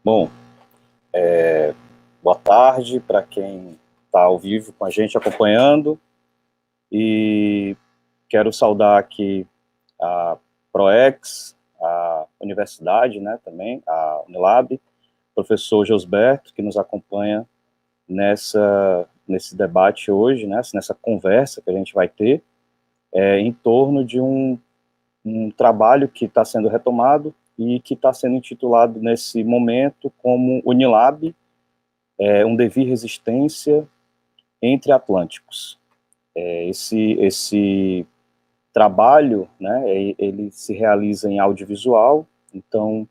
Bom, boa tarde para quem está ao vivo com a gente acompanhando, e quero saudar aqui a ProEx, a universidade, né, também, a Unilab, professor Josberto, que nos acompanha nesse debate hoje, né, nessa conversa que a gente vai ter, em torno de um trabalho que está sendo retomado e que está sendo intitulado nesse momento como Unilab, um devir resistência entre Atlânticos. Esse trabalho, né, ele se realiza em audiovisual, então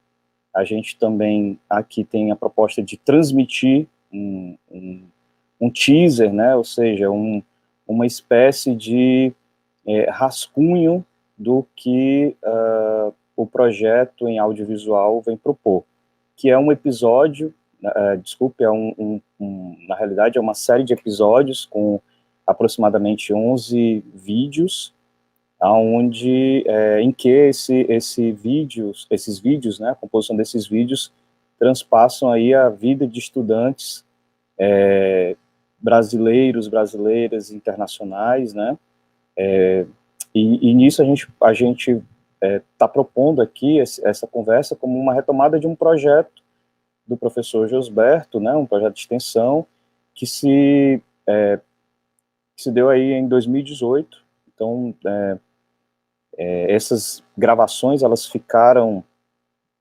a gente também aqui tem a proposta de transmitir um teaser, né, ou seja, uma espécie de rascunho do que o projeto em audiovisual vem propor, que é um episódio, na realidade é uma série de episódios com aproximadamente 11 vídeos, em que esses vídeos, né, a composição desses vídeos transpassam aí a vida de estudantes brasileiras, internacionais, né, e nisso a gente está propondo aqui essa conversa como uma retomada de um projeto do professor Josberto, né, um projeto de extensão que se deu aí em 2018. Então, essas gravações, elas ficaram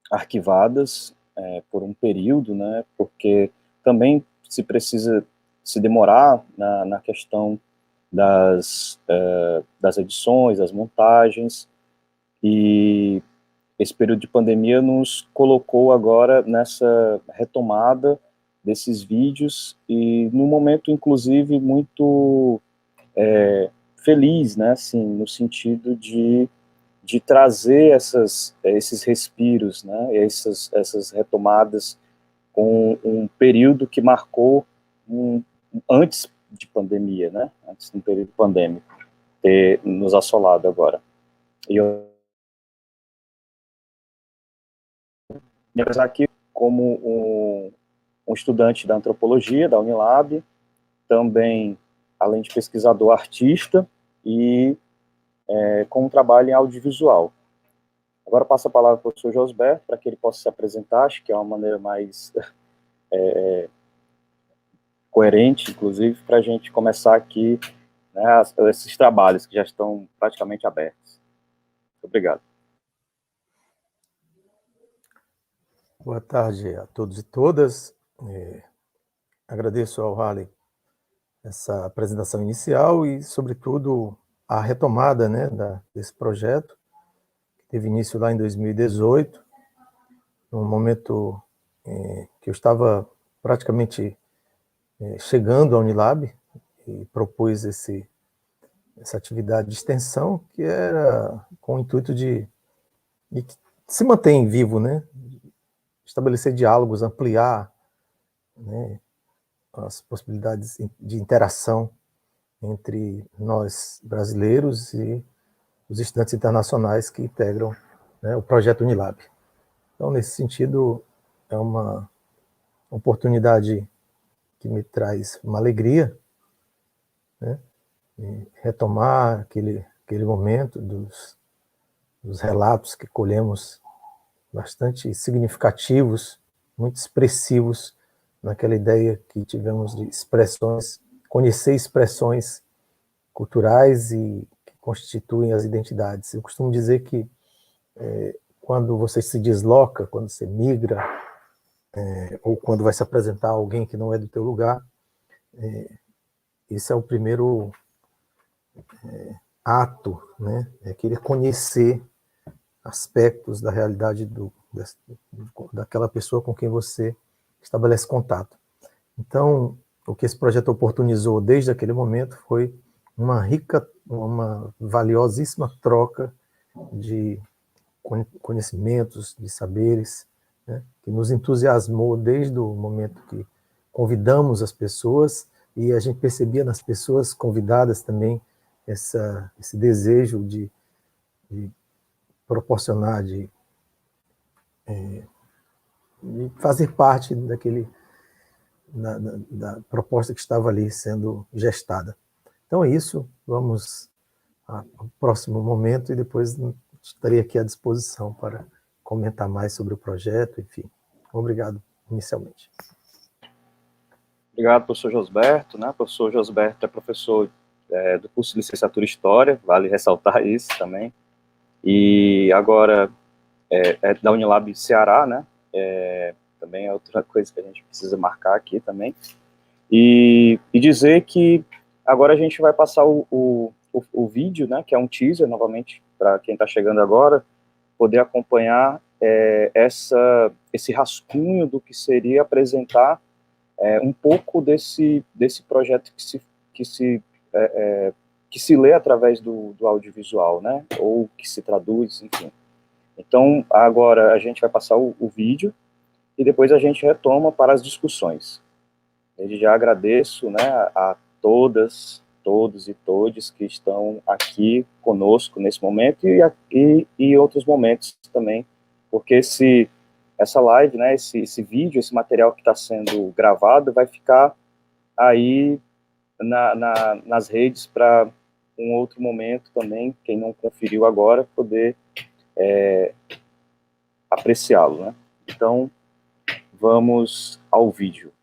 arquivadas por um período, né, porque também se precisa se demorar na questão das edições, das montagens, e esse período de pandemia nos colocou agora nessa retomada desses vídeos, e num momento, inclusive, muito feliz, né, assim, no sentido de trazer esses respiros, né, essas retomadas com um período que marcou antes de pandemia, né, antes do período pandêmico ter nos assolado agora. E eu me apresentar aqui como um estudante da antropologia, da Unilab, também, além de pesquisador, artista, e com um trabalho em audiovisual. Agora passo a palavra para o professor Josberto, para que ele possa se apresentar, acho que é uma maneira mais coerente, inclusive, para a gente começar aqui, né, esses trabalhos que já estão praticamente abertos. Obrigado. Boa tarde a todos e todas. Agradeço ao Raleigh essa apresentação inicial e, sobretudo, a retomada, né, desse projeto, que teve início lá em 2018, num momento que eu estava praticamente chegando à Unilab, e propus essa atividade de extensão, que era com o intuito de se manter vivo, né, estabelecer diálogos, ampliar, né, as possibilidades de interação entre nós brasileiros e os estudantes internacionais que integram, né, o projeto Unilab. Então, nesse sentido, é uma oportunidade que me traz uma alegria, né, retomar aquele momento dos relatos que colhemos, bastante significativos, muito expressivos, naquela ideia que tivemos de expressões, conhecer expressões culturais e que constituem as identidades. Eu costumo dizer que quando você se desloca, quando você migra, ou quando vai se apresentar a alguém que não é do teu lugar, esse é o primeiro ato, né? É querer conhecer aspectos da realidade daquela pessoa com quem você estabelece contato. Então, o que esse projeto oportunizou desde aquele momento foi uma valiosíssima troca de conhecimentos, de saberes, né, que nos entusiasmou desde o momento que convidamos as pessoas, e a gente percebia nas pessoas convidadas também esse desejo de proporcionar, de fazer parte da proposta que estava ali sendo gestada. Então é isso, vamos ao próximo momento e depois estarei aqui à disposição para comentar mais sobre o projeto, enfim. Obrigado, inicialmente. Obrigado, professor Josberto. O professor Josberto é professor do curso de licenciatura em História, vale ressaltar isso também, e agora é da Unilab Ceará, também é outra coisa que a gente precisa marcar aqui também, e dizer que agora a gente vai passar o vídeo, que é um teaser, novamente, para quem está chegando agora, poder acompanhar esse rascunho do que seria apresentar um pouco desse projeto que se lê através do audiovisual, ou que se traduz, enfim. Então, agora a gente vai passar o vídeo e depois a gente retoma para as discussões. Desde já agradeço a todas, todos e todes que estão aqui conosco nesse momento e outros momentos também, porque essa live, esse vídeo, esse material que está sendo gravado vai ficar aí nas redes para um outro momento também, quem não conferiu agora, poder apreciá-lo. Então, vamos ao vídeo.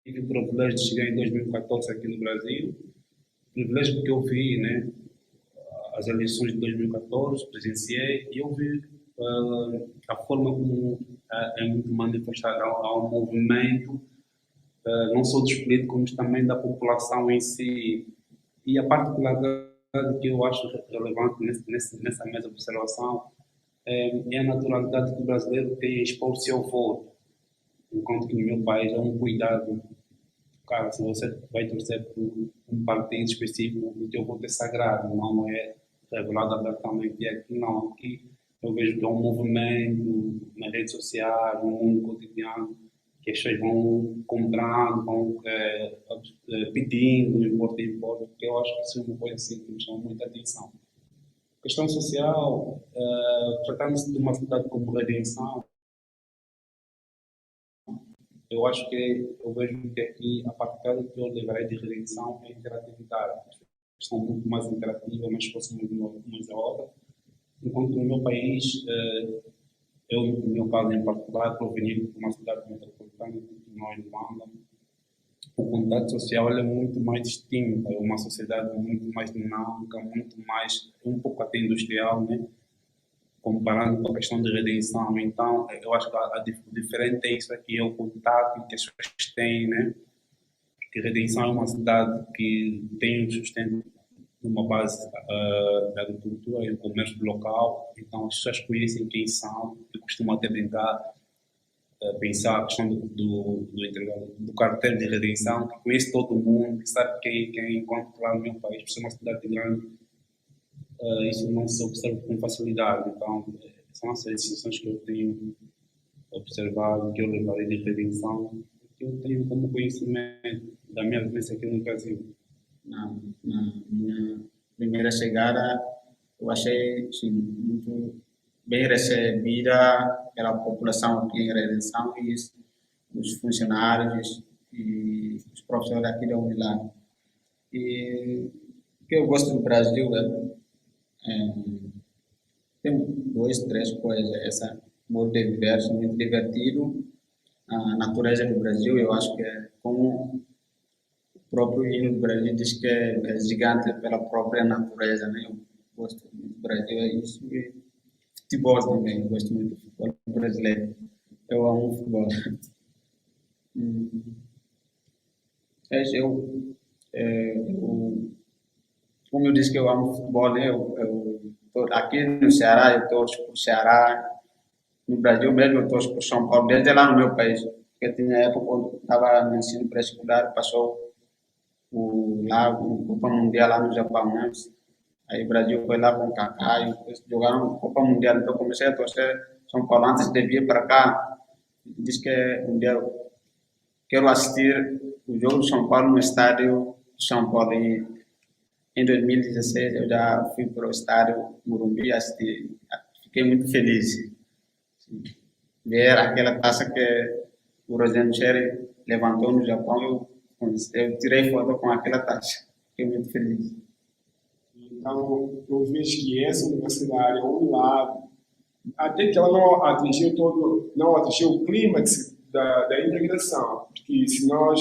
Tive o privilégio de chegar em 2014 aqui no Brasil, privilégio porque eu vi, as eleições de 2014, presenciei, e eu vi a forma como é muito manifestado ao movimento, não só dos políticos, mas também da população em si. E a particularidade que eu acho relevante nessa mesma observação é a naturalidade que o brasileiro tem em expor o seu voto, enquanto que no meu país é um cuidado. Cara, se você vai torcer por um partido específico, o teu voto é sagrado, não é revelado abertamente. E aqui não, aqui eu vejo que é um movimento nas redes sociais, no mundo cotidiano, que as pessoas vão comprando, vão pedindo, não importa, porque eu acho que isso é uma coisa assim que me chama muita atenção. Questão social, tratando-se de uma cidade como Redenção, eu acho que eu vejo que aqui a partilha que eu levarei de redenção é a interatividade. As pessoas são muito mais interativas, mais próximas umas da outra. Enquanto no meu país, eu, no meu caso em particular, proveniente de uma cidade metropolitana, que nós Luanda, o contato social é muito mais distinto, é uma sociedade muito mais dinâmica, muito mais, um pouco até industrial, comparando com a questão de redenção. Então, eu acho que o diferente é isso aqui, é o contato que as pessoas têm, que redenção é uma cidade que tem um sustento numa base da agricultura e do comércio local, então as pessoas conhecem quem são e costumam até brincar, pensar a questão do cartel de redenção, que conhece todo mundo, que sabe quem encontra lá no meu país, por ser uma cidade grande, isso não se observa com facilidade. Então, são essas decisões que eu tenho observado, que eu levarei de redenção, que eu tenho como conhecimento da minha vivência aqui no Brasil. Na minha primeira chegada, eu achei muito bem recebida pela população aqui em Redenção e os funcionários e os professores aqui da Unilab. E o que eu gosto do Brasil tem duas, três coisas. Essa modo de viver muito divertido, a natureza do Brasil, eu acho que é como o próprio hino do Brasil diz que é gigante pela própria natureza, Eu gosto muito do Brasil, é isso. E futebol também, eu gosto muito do futebol brasileiro. Eu amo o futebol. Como eu disse que eu amo futebol, aqui no Ceará eu torço por Ceará, no Brasil mesmo eu torço por São Paulo, desde lá no meu país, porque tinha época quando estava no ensino pré-escolar, passou o Copa Mundial lá no Japão, Aí o Brasil foi lá com o Kaká e eles jogaram Copa Mundial. Então comecei a torcer São Paulo antes de vir para cá. Diz que um dia eu quero assistir o jogo do São Paulo no estádio de São Paulo. E em 2016 eu já fui para o estádio Morumbi assistir. Fiquei muito feliz. Ver aquela taça que o Rogério Ceni levantou no Japão, eu tirei foto com aquela taça. Fiquei muito feliz. Então, eu vejo que essa universidade é um lado, até que ela não atingiu o clímax da integração, porque se nós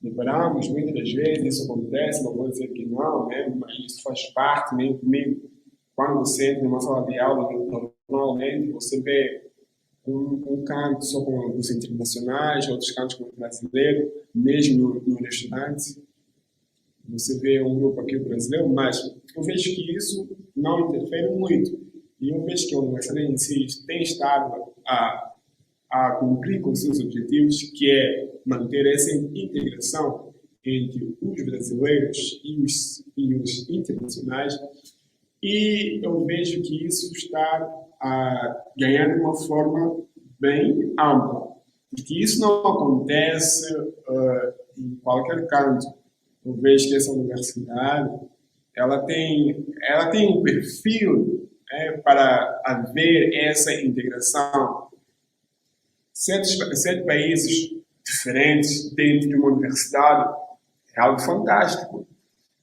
deparamos muitas das vezes, isso acontece, não vou dizer que não, né, mas isso faz parte, né, comigo, quando você entra numa sala de aula, normalmente você vê um canto só com os internacionais, outros cantos com o brasileiro, mesmo no restaurante. Você vê um grupo aqui brasileiro, mas eu vejo que isso não interfere muito. E eu vejo que a universidade em si tem estado a cumprir com seus objetivos, que é manter essa integração entre os brasileiros e os internacionais. E eu vejo que isso está a ganhar de uma forma bem ampla. Porque isso não acontece em qualquer canto. Eu vejo que essa universidade ela tem um perfil para haver essa integração. Sete países diferentes dentro de uma universidade é algo fantástico.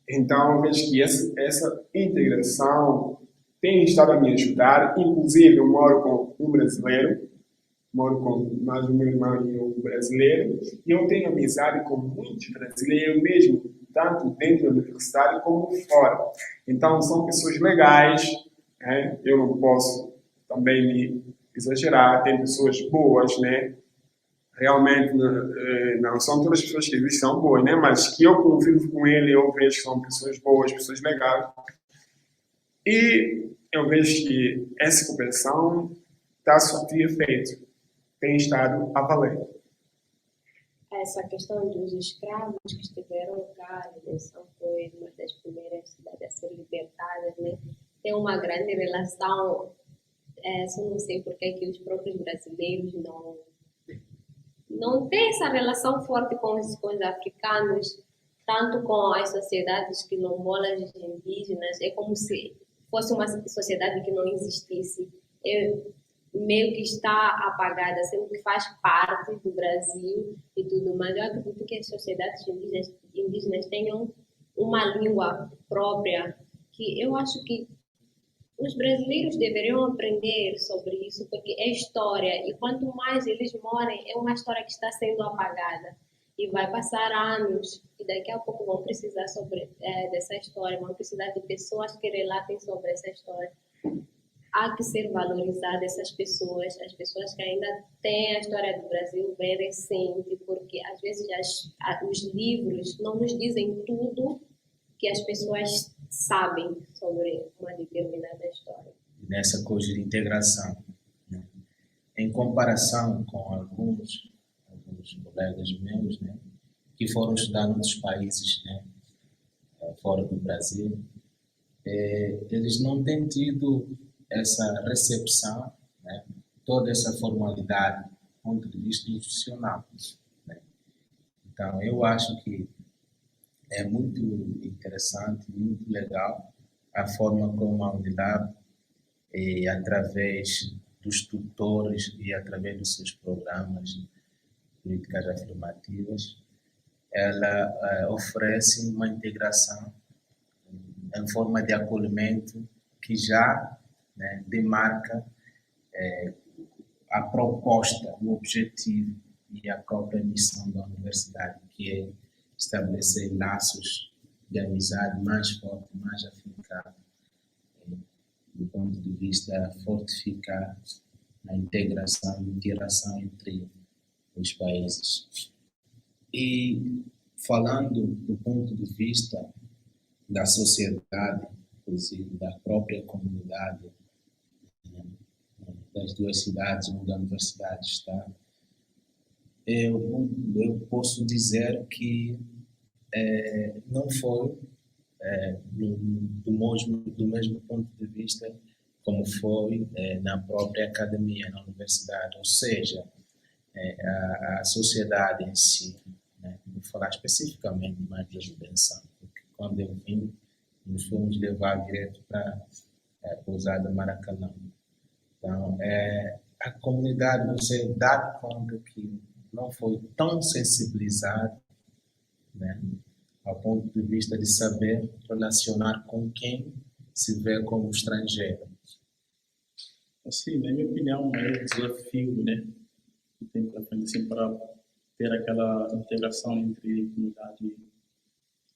Então, eu vejo que essa integração tem estado a me ajudar. Inclusive, eu moro com um brasileiro, moro com mais o meu irmão e um brasileiro, e eu tenho amizade com muitos brasileiros mesmo, tanto dentro da universidade como fora. Então, são pessoas legais, né? Eu não posso também me exagerar, tem pessoas boas, né? Realmente não são todas as pessoas que existem são boas, né? Mas que eu convivo com ele, eu vejo que são pessoas boas, pessoas legais. E eu vejo que essa cooperação está a surtir efeito, tem estado a valer. Essa questão dos escravos que estiveram cá, a Redenção foi uma das primeiras cidades a ser libertadas, né? Tem uma grande relação, só não sei por que os próprios brasileiros não têm essa relação forte com os africanos, tanto com as sociedades quilombolas indígenas, é como se fosse uma sociedade que não existisse. Meio que está apagada, sendo que faz parte do Brasil e tudo mais. Eu acredito que as sociedades indígenas tenham uma língua própria, que eu acho que os brasileiros deveriam aprender sobre isso, porque é história, e quanto mais eles morem, é uma história que está sendo apagada. E vai passar anos, e daqui a pouco vão precisar dessa história, vão precisar de pessoas que relatem sobre essa história. Há que ser valorizada essas pessoas, as pessoas que ainda têm a história do Brasil bem recente, porque às vezes os livros não nos dizem tudo que as pessoas sabem sobre uma determinada história. Nessa coisa de integração, né? Em comparação com alguns colegas meus, né, que foram estudar em outros países, né, fora do Brasil, eles não têm tido essa recepção, né, toda essa formalidade do ponto de vista institucional, né? Então, eu acho que é muito interessante, muito legal a forma como a Unilab, através dos tutores e através dos seus programas, políticas afirmativas, ela oferece uma integração em forma de acolhimento que já, né, demarca a proposta, o objetivo e a própria missão da universidade, que é estabelecer laços de amizade mais fortes, mais afincados, do ponto de vista fortificar a integração e interação entre os países. E falando do ponto de vista da sociedade, inclusive da própria comunidade, das duas cidades onde a universidade está, eu posso dizer que não foi do mesmo ponto de vista como foi na própria academia, na universidade, ou seja, a sociedade em si, né? Vou falar especificamente mais da redenção, porque quando eu vim, nos fomos levar direto para a pousada Maracanã. Então, a comunidade, você dá conta que não foi tão sensibilizado, né, ao ponto de vista de saber relacionar com quem se vê como estrangeiro. Assim, na minha opinião, o maior desafio, né, que tem para frente, assim, para ter aquela integração entre comunidade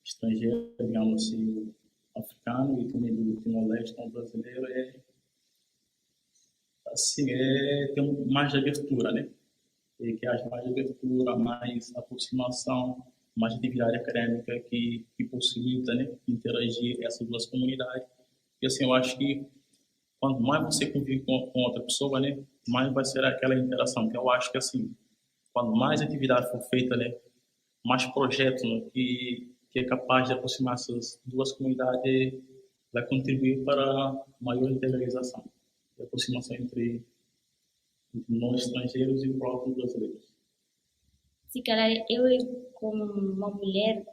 estrangeira, digamos assim, africano e também do Timor-Leste, como brasileiro, assim, ter mais abertura, né? E que haja mais abertura, mais aproximação, mais atividade acadêmica que possibilita, né, interagir essas duas comunidades. E assim, eu acho que quanto mais você convive com outra pessoa, né, mais vai ser aquela interação. Que eu acho que assim, quanto mais atividade for feita, né, mais projetos, né, que é capaz de aproximar essas duas comunidades, vai contribuir para a maior integralização e aproximação entre nós estrangeiros e próprios brasileiros. Se calhar eu, como uma mulher,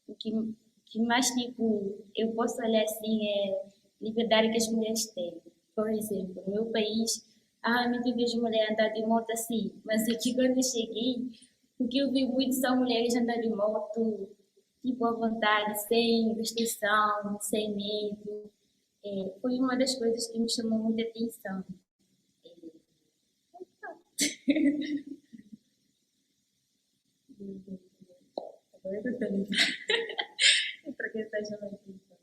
o que mais tipo, eu posso olhar assim é liberdade que as mulheres têm. Por exemplo, no meu país, nunca vejo mulher andar de moto assim, mas aqui quando eu cheguei, o que eu vi muito são mulheres andar de moto, tipo à vontade, sem restrição, sem medo. Foi uma das coisas que me chamou muita atenção. Agora eu estou outra coisa que chama atenção.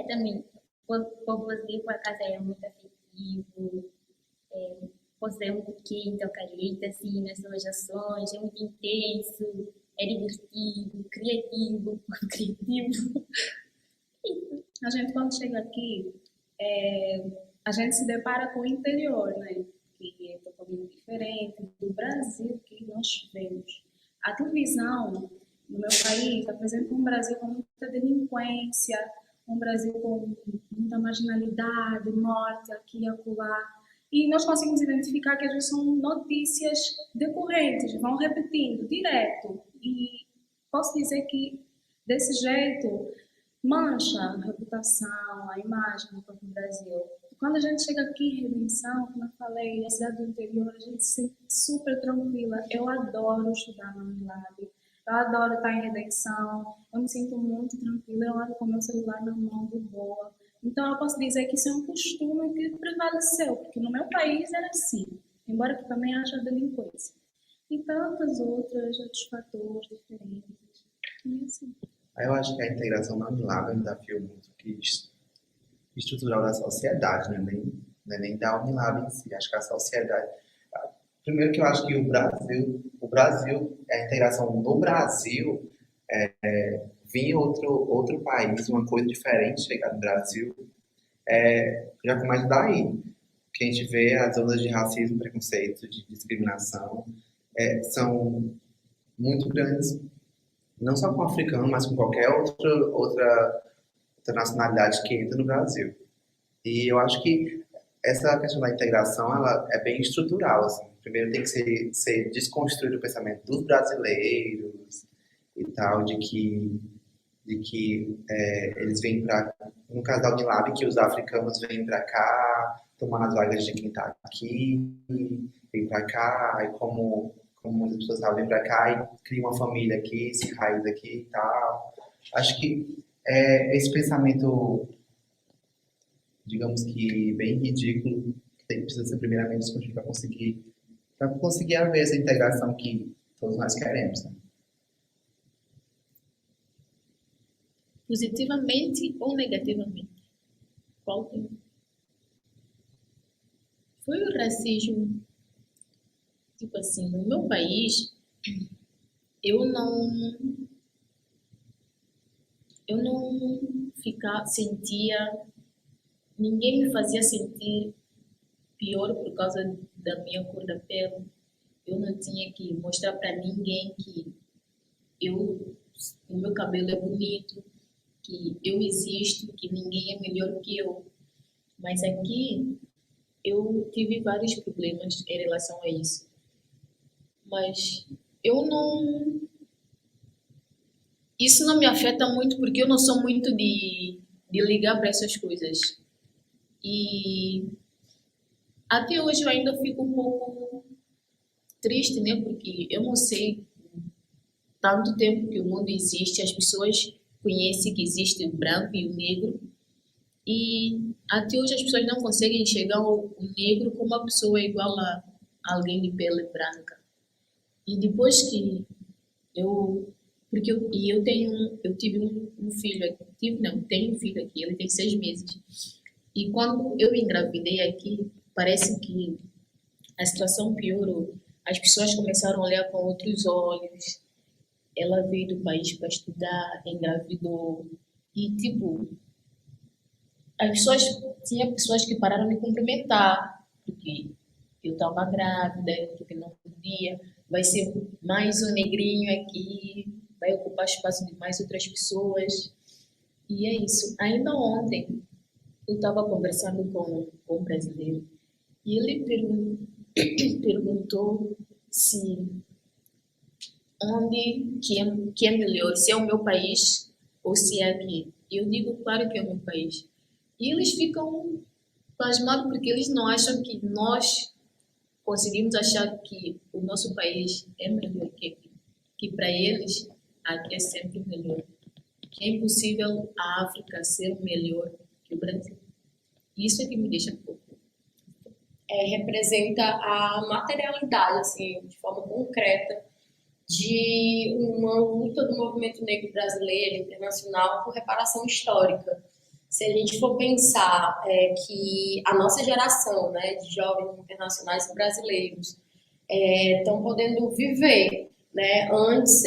Também, o povo brasileiro, por acaso, é muito afetivo, pode ser muito quente ou caliente, assim, nas suas ações, é muito intenso, é divertido, criativo, criativo. A gente, quando chega aqui, a gente se depara com o interior, né? Que é totalmente diferente do Brasil que nós vemos. A televisão, no meu país, apresenta um Brasil com muita delinquência, um Brasil com muita marginalidade, morte aqui e acolá. E nós conseguimos identificar que às vezes são notícias decorrentes, vão repetindo direto. E posso dizer que, desse jeito, mancha a reputação, a imagem do próprio Brasil. Quando a gente chega aqui em Redenção, como eu falei, a cidade do interior, a gente se sente super tranquila. Eu adoro estudar na Unilab, eu adoro estar em Redenção, eu me sinto muito tranquila, eu ando com meu celular na mão de boa. Então eu posso dizer que isso é um costume que prevaleceu, porque no meu país era assim, embora que também haja delinquência. E tantos outros fatores diferentes. E assim. Eu acho que a integração na Unilab é um desafio muito estrutural da sociedade, né? Nem da Unilab em si. Acho que a sociedade... Primeiro que eu acho que o Brasil, a integração no Brasil, vir outro país, uma coisa diferente chegar no Brasil, já começa daí. Que a gente vê as ondas de racismo, preconceito, de discriminação, são muito grandes, não só com o africano, mas com qualquer outra nacionalidade que entra no Brasil. E eu acho que essa questão da integração, ela é bem estrutural, assim. Primeiro tem que ser desconstruído o pensamento dos brasileiros e tal, de que eles vêm para, no caso da Unilab, que os africanos vêm para cá, tomar as vagas de quem está aqui, vem para cá, e como muitas pessoas vêm para cá e criam uma família aqui, se raiz aqui e tal. Acho que esse pensamento, digamos que bem ridículo, que precisa ser primeiramente desconstruído para conseguir haver essa integração que todos nós queremos, né? Positivamente ou negativamente? Qual tem? Foi o racismo. Tipo assim, no meu país, eu não sentia, ninguém me fazia sentir pior por causa da minha cor da pele. Eu não tinha que mostrar para ninguém que eu o meu cabelo é bonito, que eu existo, que ninguém é melhor que eu. Mas aqui eu tive vários problemas em relação a isso. Mas eu não. Isso não me afeta muito porque eu não sou muito de ligar para essas coisas. E até hoje eu ainda fico um pouco triste, né? Porque eu não sei tanto tempo que o mundo existe, as pessoas conhecem que existe o branco e o negro, e até hoje as pessoas não conseguem enxergar o negro como uma pessoa igual a alguém de pele branca. E depois que porque eu tive um filho aqui, tenho um filho aqui, ele tem 6 meses. E quando eu engravidei aqui, parece que a situação piorou. As pessoas começaram a olhar com outros olhos. Ela veio do país para estudar, engravidou. E, tipo, tinha pessoas que pararam de cumprimentar, porque eu estava grávida, porque não podia. Vai ser mais um negrinho aqui, vai ocupar espaço de mais outras pessoas. E é isso. Ainda ontem, eu estava conversando com um brasileiro e ele perguntou se que é melhor, se é o meu país ou se é aqui. E eu digo, claro que é o meu país. E eles ficam pasmados porque eles não acham que nós conseguimos achar que o nosso país é melhor que aqui. Que para eles, aqui é sempre melhor. Que é impossível a África ser melhor que o Brasil. Isso é que me deixa um pouco. Representa a materialidade, assim, de forma concreta, de uma luta do movimento negro brasileiro, internacional, por reparação histórica. Se a gente for pensar que a nossa geração, né, de jovens internacionais e brasileiros estão podendo viver, né? Antes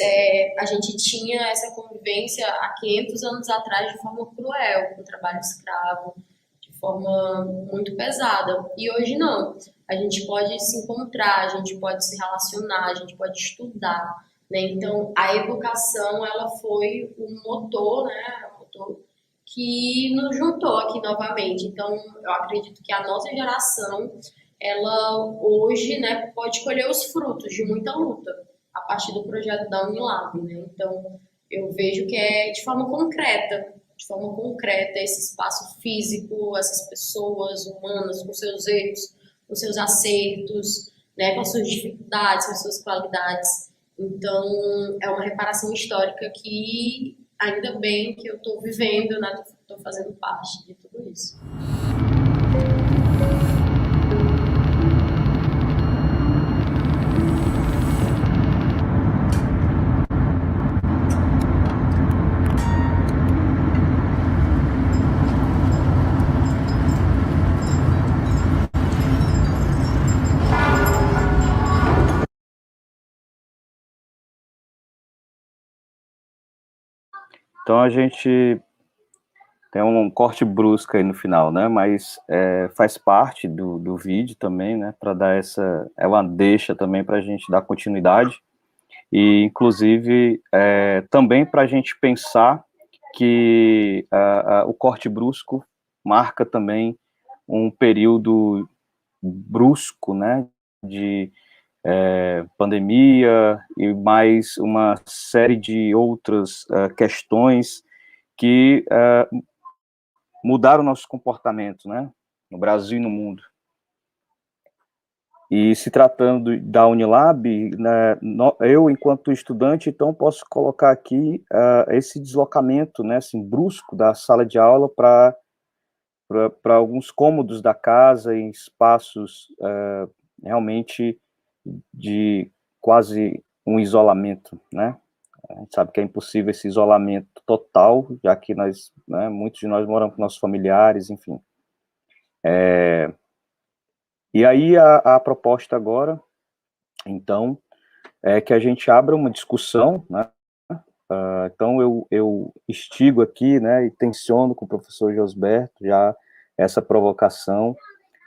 a gente tinha essa convivência há 500 anos atrás de forma cruel, com o trabalho escravo, de forma muito pesada. E hoje não. A gente pode se encontrar, a gente pode se relacionar, a gente pode estudar, né? Então, a educação, ela foi um motor, né? Um motor que nos juntou aqui novamente. Então, eu acredito que a nossa geração, ela hoje, né, pode colher os frutos de muita luta a partir do projeto da Unilab, né? Então, eu vejo que é de forma concreta, esse espaço físico, essas pessoas humanas com seus erros, com seus acertos, né, com as suas dificuldades, com as suas qualidades. Então, é uma reparação histórica que, ainda bem que eu estou vivendo, né, estou fazendo parte de tudo isso. Então a gente tem um corte brusco aí no final, né? Mas faz parte do vídeo também, né? Para dar uma deixa também para a gente dar continuidade e, inclusive, também para a gente pensar que o corte brusco marca também um período brusco, né? De pandemia e mais uma série de outras questões que mudaram o nosso comportamento, né, no Brasil e no mundo. E se tratando da Unilab, né, eu, enquanto estudante, então, posso colocar aqui esse deslocamento, né, assim, brusco da sala de aula para alguns cômodos da casa, em espaços realmente de quase um isolamento, né? A gente sabe que é impossível esse isolamento total, já que nós, né, muitos de nós moramos com nossos familiares, enfim. E aí a proposta agora, então, é que a gente abra uma discussão, né? Então eu instigo aqui, né, e tensiono com o professor Josberto já essa provocação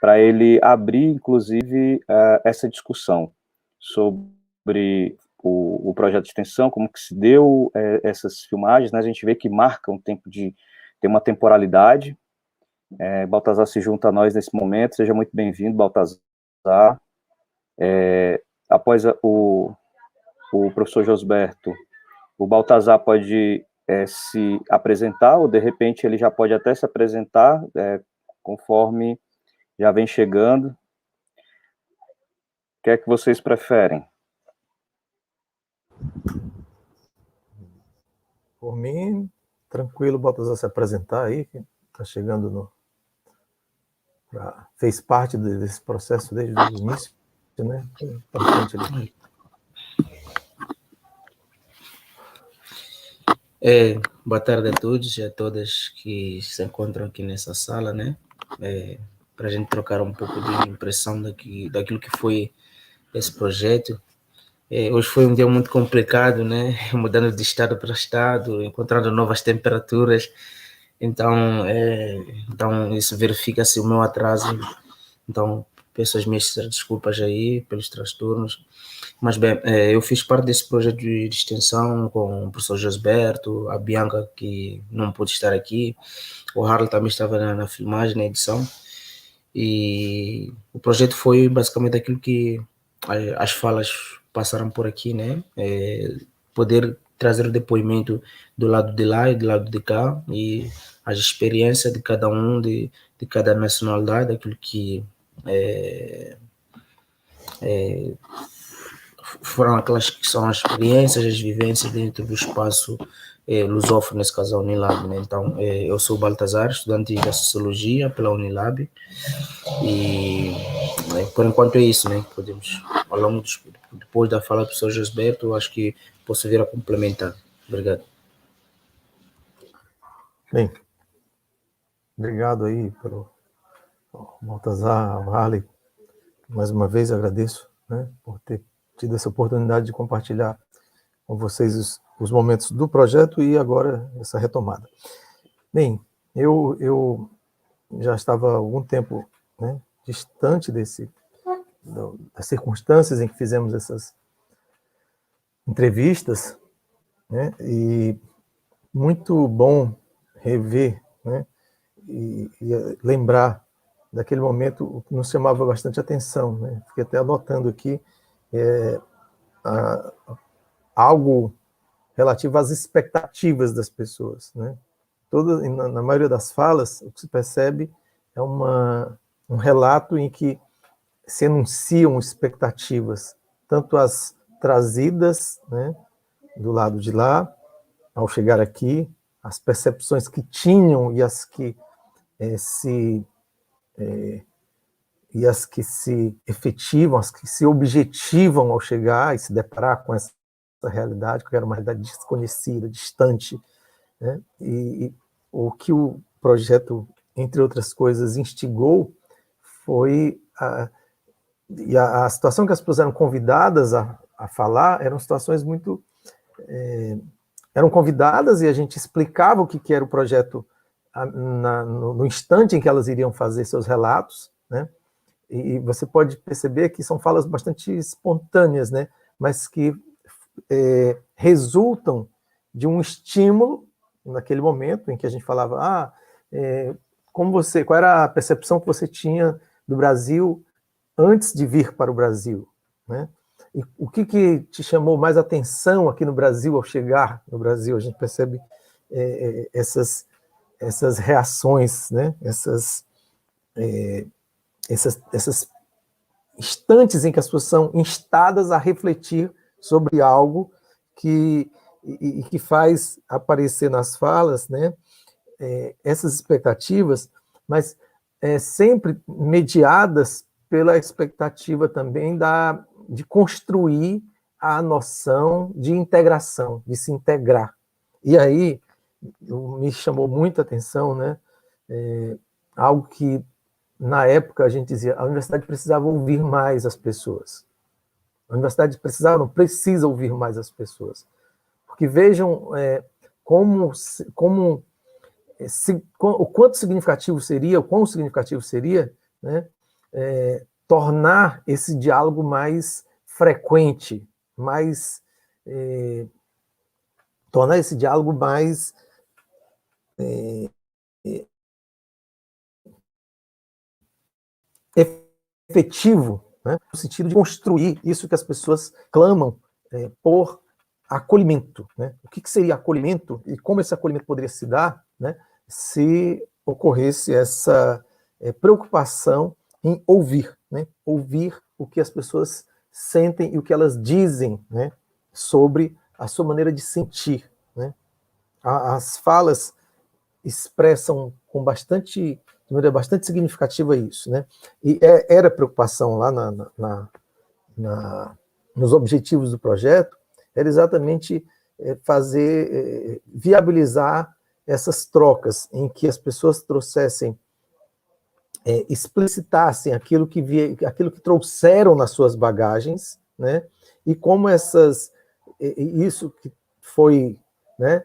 para ele abrir, inclusive, essa discussão sobre o projeto de extensão, como que se deu essas filmagens, né? A gente vê que marca um tempo tem uma temporalidade. Baltazar se junta a nós nesse momento, seja muito bem-vindo, Baltazar. Após o professor Josberto, o Baltazar pode se apresentar, ou de repente ele já pode até se apresentar, conforme já vem chegando. O que é que vocês preferem? Por mim, tranquilo, Baltazar se apresentar aí, que está chegando fez parte desse processo desde o início, né? Importante ali. Boa tarde a todos e a todas que se encontram aqui nessa sala, né? Para a gente trocar um pouco de impressão daquilo que foi esse projeto. Hoje foi um dia muito complicado, né? Mudando de estado para estado, encontrando novas temperaturas. Então isso verifica-se o meu atraso. Então, peço as minhas desculpas aí pelos transtornos. Mas, bem, eu fiz parte desse projeto de extensão com o professor Josberto, a Bianca, que não pôde estar aqui, o Harl também estava na filmagem, na edição. E o projeto foi basicamente aquilo que as falas passaram por aqui, né? Poder trazer o depoimento do lado de lá e do lado de cá, e as experiências de cada um, de cada nacionalidade, aquilo que foram aquelas que são as experiências, as vivências dentro do espaço lusófono, nesse caso a Unilab, né? Então, eu sou o Baltazar, estudante da Sociologia pela Unilab, e por enquanto é isso, né? Podemos, ao longo depois da fala do professor Josberto, acho que posso vir a complementar. Obrigado. Bem, obrigado aí pelo Baltazar, Harley. Mais uma vez agradeço, né, por ter tido essa oportunidade de compartilhar com vocês os momentos do projeto e agora essa retomada. Bem, eu já estava há algum tempo, né, distante das circunstâncias em que fizemos essas entrevistas, né, e muito bom rever, né, e lembrar daquele momento o que nos chamava bastante atenção, né? Fiquei até anotando aqui algo relativo às expectativas das pessoas, né? Na maioria das falas, o que se percebe é um relato em que se enunciam expectativas, tanto as trazidas, né, do lado de lá, ao chegar aqui, as percepções que tinham e as que se efetivam, as que se objetivam ao chegar e se deparar com essa realidade, que era uma realidade desconhecida, distante, né? E o que o projeto, entre outras coisas, instigou foi a situação que as pessoas eram convidadas a falar, eram situações muito... eram convidadas e a gente explicava o que era o projeto no instante em que elas iriam fazer seus relatos, né? E você pode perceber que são falas bastante espontâneas, né? Mas que resultam de um estímulo naquele momento em que a gente falava, qual era a percepção que você tinha do Brasil antes de vir para o Brasil, né? E o que te chamou mais atenção aqui no Brasil ao chegar no Brasil? A gente percebe essas reações, né? Essas instantes em que as pessoas são instadas a refletir sobre algo que faz aparecer nas falas, né, essas expectativas, mas sempre mediadas pela expectativa também de construir a noção de integração, de se integrar. E aí me chamou muita atenção, né, algo que na época a gente dizia, a universidade precisava ouvir mais as pessoas. A universidade precisa ouvir mais as pessoas. Porque vejam o quão significativo seria, né, tornar esse diálogo mais frequente, mais tornar esse diálogo mais efetivo, né, no sentido de construir isso que as pessoas clamam por acolhimento, né? O que seria acolhimento e como esse acolhimento poderia se dar, né, se ocorresse essa preocupação em ouvir, né? Ouvir o que as pessoas sentem e o que elas dizem, né, sobre a sua maneira de sentir, né? As falas expressam de maneira bastante significativa isso, né? E era preocupação lá nos objetivos do projeto, era exatamente viabilizar essas trocas em que as pessoas trouxessem, explicitassem aquilo que trouxeram nas suas bagagens, né? E como isso que foi, né?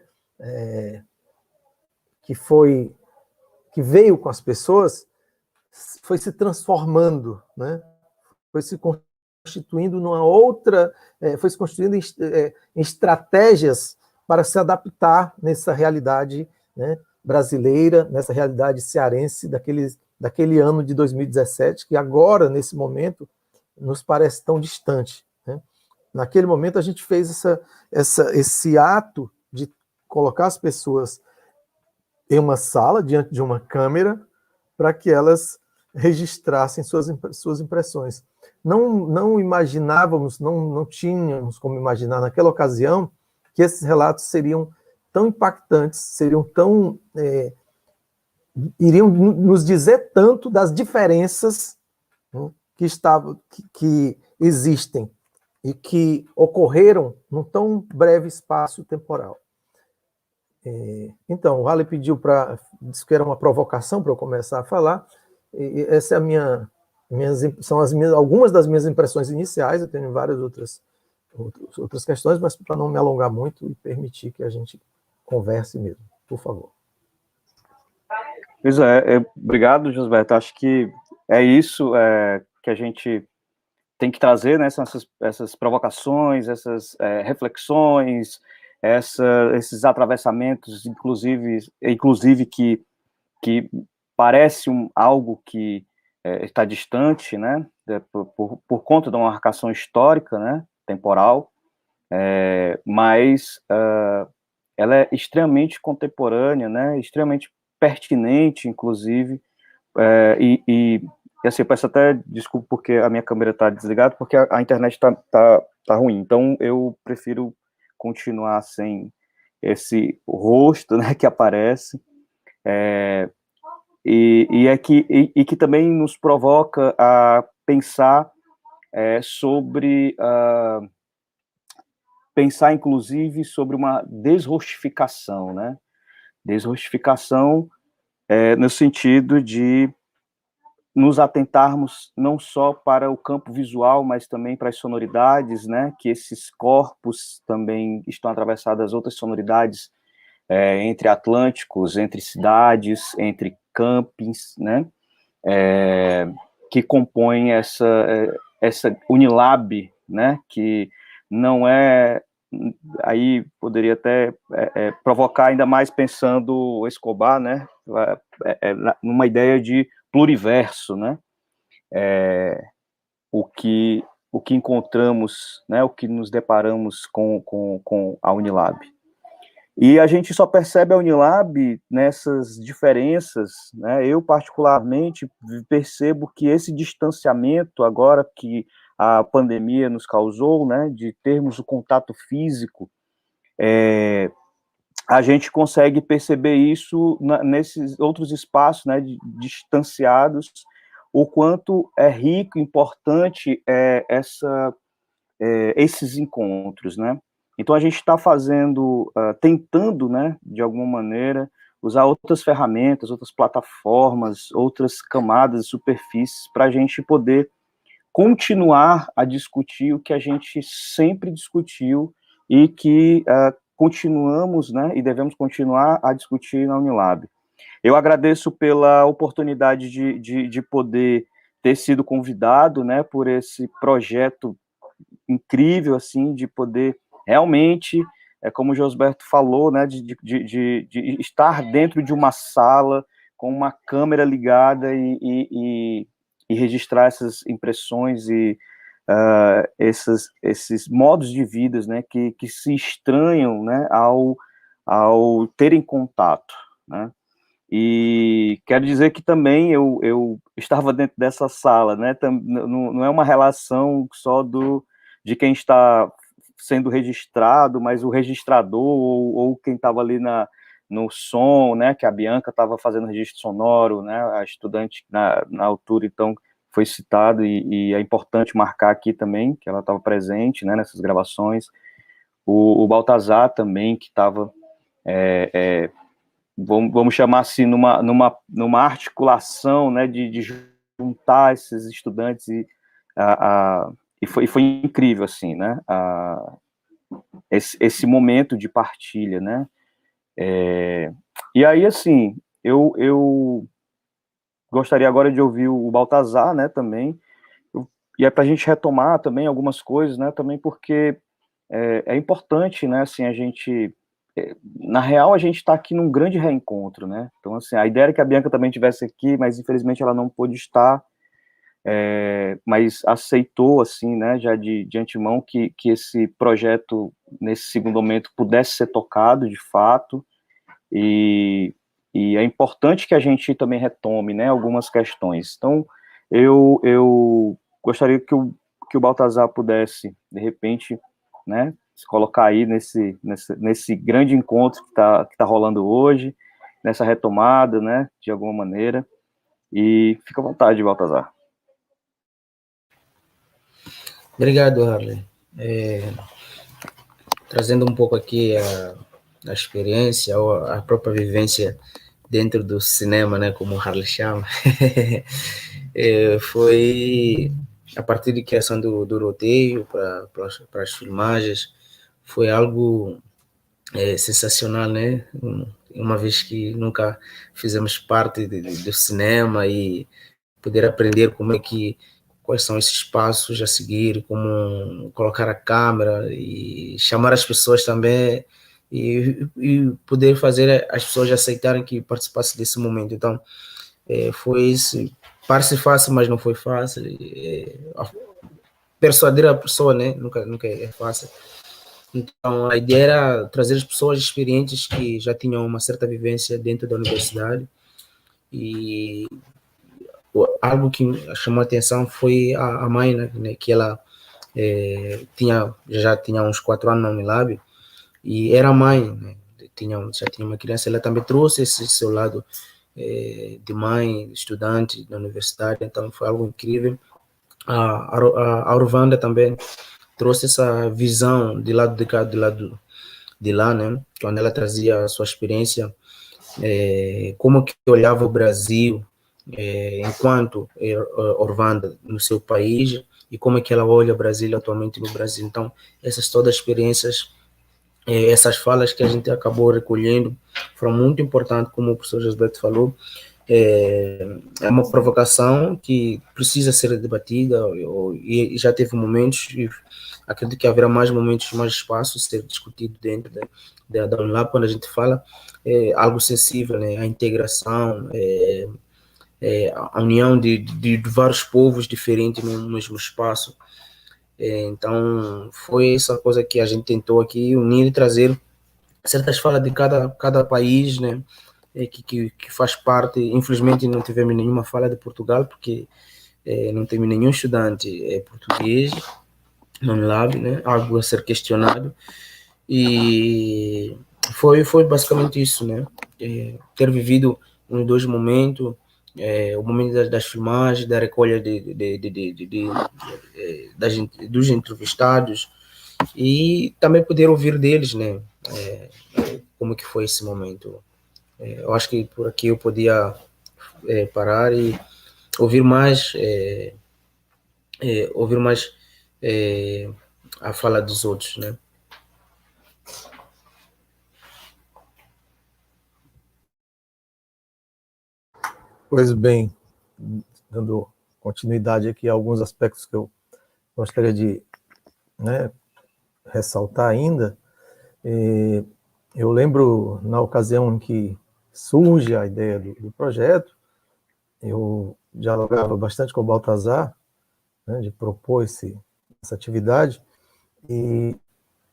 Que veio com as pessoas, foi se transformando, né? Foi se constituindo foi se constituindo em estratégias para se adaptar nessa realidade, né, brasileira, nessa realidade cearense daquele ano de 2017, que agora, nesse momento, nos parece tão distante, né? Naquele momento, a gente fez esse ato de colocar as pessoas em uma sala, diante de uma câmera, para que elas registrassem suas impressões. Não imaginávamos, não tínhamos como imaginar naquela ocasião que esses relatos seriam tão impactantes, iriam nos dizer tanto das diferenças, né, que existem e que ocorreram num tão breve espaço temporal. Então, o Raleigh pediu disse que era uma provocação para eu começar a falar, e essa é são algumas das minhas impressões iniciais. Eu tenho várias outras questões, mas para não me alongar muito e permitir que a gente converse mesmo, por favor. Pois obrigado, Josberto. Acho que é isso que a gente tem que trazer, né, essas provocações, essas reflexões, esses atravessamentos, inclusive que parece algo que está distante, né, por conta de uma marcação histórica, né, temporal, mas ela é extremamente contemporânea, né, extremamente pertinente, inclusive, e assim, eu peço até desculpa porque a minha câmera está desligada, porque a internet está ruim, então eu prefiro continuar sem esse rosto, né, que aparece, e que também nos provoca a pensar pensar, inclusive, sobre uma desrostificação, né? Desrostificação no sentido de nos atentarmos não só para o campo visual, mas também para as sonoridades, né? Que esses corpos também estão atravessados outras sonoridades entre atlânticos, entre cidades, entre campings, né? Que compõem essa Unilab, né? Que não aí poderia até provocar ainda mais pensando o Escobar, né? Numa ideia de pluriverso, né? O que encontramos, né? O que nos deparamos com a Unilab. E a gente só percebe a Unilab nessas diferenças, né? Eu, particularmente, percebo que esse distanciamento, agora que a pandemia nos causou, né, de termos o contato físico, a gente consegue perceber isso nesses outros espaços, né, distanciados, o quanto é rico, importante esses encontros, né? Então, a gente está tentando, né, de alguma maneira, usar outras ferramentas, outras plataformas, outras camadas e superfícies para a gente poder continuar a discutir o que a gente sempre discutiu e que continuamos, né, e devemos continuar a discutir na Unilab. Eu agradeço pela oportunidade de poder ter sido convidado, né, por esse projeto incrível, assim, de poder realmente, como o Josberto falou, né, de estar dentro de uma sala com uma câmera ligada e registrar essas impressões e esses modos de vida, né, que se estranham, né, ao terem contato, né. E quero dizer que também eu estava dentro dessa sala, né, não é uma relação só de quem está sendo registrado, mas o registrador ou quem estava ali no som, né, que a Bianca estava fazendo registro sonoro, né, a estudante na altura, então, foi citado, e é importante marcar aqui também, que ela estava presente, né, nessas gravações, o Baltazar também, que estava, vamos chamar assim, numa articulação, né, de juntar esses estudantes, e foi incrível, assim, né, esse momento de partilha, né. E aí, assim, eu gostaria agora de ouvir o Baltazar, né, também, e é para a gente retomar também algumas coisas, né, também porque é importante, né, assim, a gente, na real, a gente está aqui num grande reencontro, né, então, assim, a ideia era que a Bianca também estivesse aqui, mas infelizmente ela não pôde estar, mas aceitou, assim, né, já de antemão que esse projeto, nesse segundo momento, pudesse ser tocado, de fato, e é importante que a gente também retome, né, algumas questões. Então, eu gostaria que o Baltazar pudesse, de repente, né, se colocar aí nesse grande encontro que tá rolando hoje, nessa retomada, né, de alguma maneira, e fica à vontade, Baltazar. Obrigado, Harley. Trazendo um pouco aqui a experiência ou a própria vivência dentro do cinema, né, como o Harley chama, foi a partir de criação do roteiro para as filmagens, foi algo sensacional, né? Uma vez que nunca fizemos parte do cinema e poder aprender quais são esses passos a seguir, como colocar a câmera e chamar as pessoas também e poder fazer as pessoas aceitarem que participasse desse momento. Então, foi isso. Parece fácil, mas não foi fácil. Persuadir a pessoa, né? Nunca é fácil. Então, a ideia era trazer as pessoas experientes que já tinham uma certa vivência dentro da universidade e algo que chamou a atenção foi a mãe, né, que ela já tinha uns 4 anos na Unilab e era mãe, né, já tinha uma criança, ela também trouxe esse seu lado de mãe, estudante da universidade, então foi algo incrível. A Orvanda também trouxe essa visão de lado de cá, de lado de lá, né, quando ela trazia a sua experiência, como que olhava o Brasil, enquanto Orvanda no seu país e como é que ela olha o Brasil atualmente no Brasil. Então, essas todas as experiências, essas falas que a gente acabou recolhendo foram muito importantes, como o professor Josberto falou. É uma provocação que precisa ser debatida e já teve momentos, e acredito que haverá mais momentos, mais espaços a ser discutido dentro da Unilab, quando a gente fala algo sensível, né, a integração, a união de vários povos diferentes no mesmo espaço. Então, foi essa coisa que a gente tentou aqui unir e trazer certas falas de cada país, né, que faz parte. Infelizmente, não tivemos nenhuma fala de Portugal, porque não temos nenhum estudante português no Unilab, né, algo a ser questionado. E foi basicamente isso, né, ter vivido uns 2 momentos, o momento das filmagens, da recolha dos entrevistados e também poder ouvir deles, né, como que foi esse momento. Eu acho que por aqui eu podia parar e ouvir mais, a fala dos outros, né. Pois bem, dando continuidade aqui a alguns aspectos que eu gostaria de, né, ressaltar ainda, eu lembro, na ocasião em que surge a ideia do projeto, eu dialogava bastante com o Baltazar, né, de propor essa atividade, e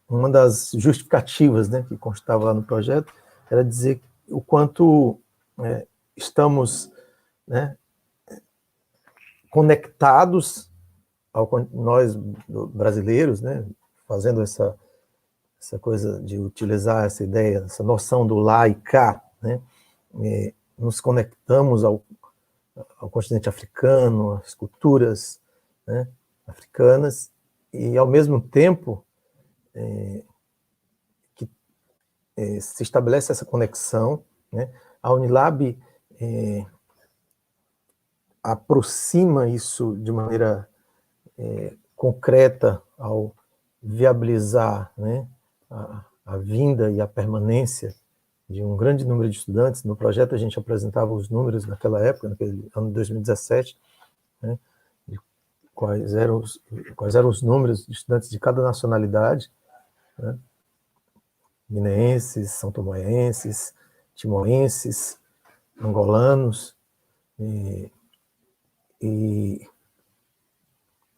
uma das justificativas, né, que constava lá no projeto era dizer o quanto estamos, né, conectados, nós brasileiros, né, fazendo essa coisa de utilizar essa ideia, essa noção do lá e cá, né, nos conectamos ao continente africano, às culturas, né, africanas, e ao mesmo tempo que se estabelece essa conexão, né, a Unilab aproxima isso de maneira concreta ao viabilizar, né, a vinda e a permanência de um grande número de estudantes. No projeto a gente apresentava os números naquela época, naquele ano de 2017, né, de quais eram os números de estudantes de cada nacionalidade, né, guineenses, são tomoenses, timorenses, angolanos, e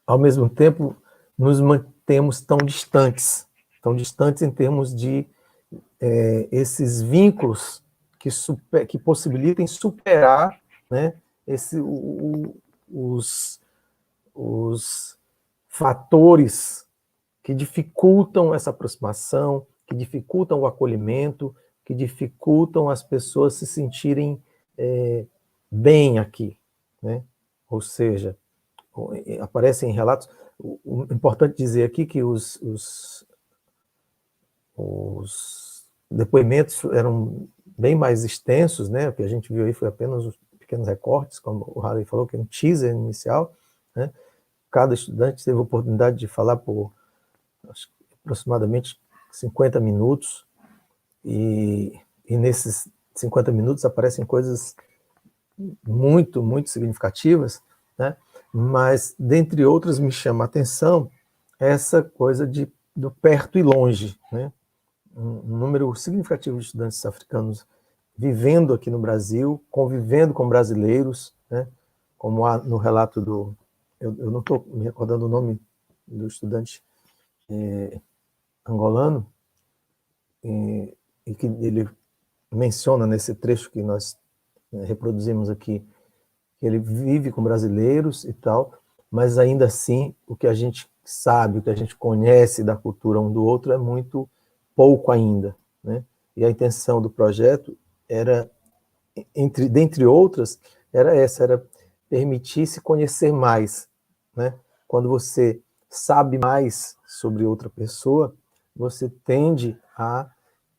ao mesmo tempo nos mantemos tão distantes em termos de esses vínculos que possibilitem superar, né, os fatores que dificultam essa aproximação, que dificultam o acolhimento, que dificultam as pessoas se sentirem bem aqui, né? Ou seja, aparecem relatos. O importante dizer aqui que os depoimentos eram bem mais extensos, né? O que a gente viu aí foi apenas os pequenos recortes, como o Harley falou, que é um teaser inicial, né? Cada estudante teve a oportunidade de falar por aproximadamente 50 minutos, e nesses 50 minutos aparecem coisas muito, muito significativas, né? Mas, dentre outras, me chama a atenção essa coisa do perto e longe, né? Um número significativo de estudantes africanos vivendo aqui no Brasil, convivendo com brasileiros, né? Como há no relato eu não estou me recordando o nome do estudante angolano, e que ele menciona nesse trecho que nós reproduzimos aqui, que ele vive com brasileiros e tal, mas ainda assim o que a gente sabe, o que a gente conhece da cultura um do outro é muito pouco ainda, né? E a intenção do projeto era, dentre outras, era permitir se conhecer mais, né? Quando você sabe mais sobre outra pessoa, você tende a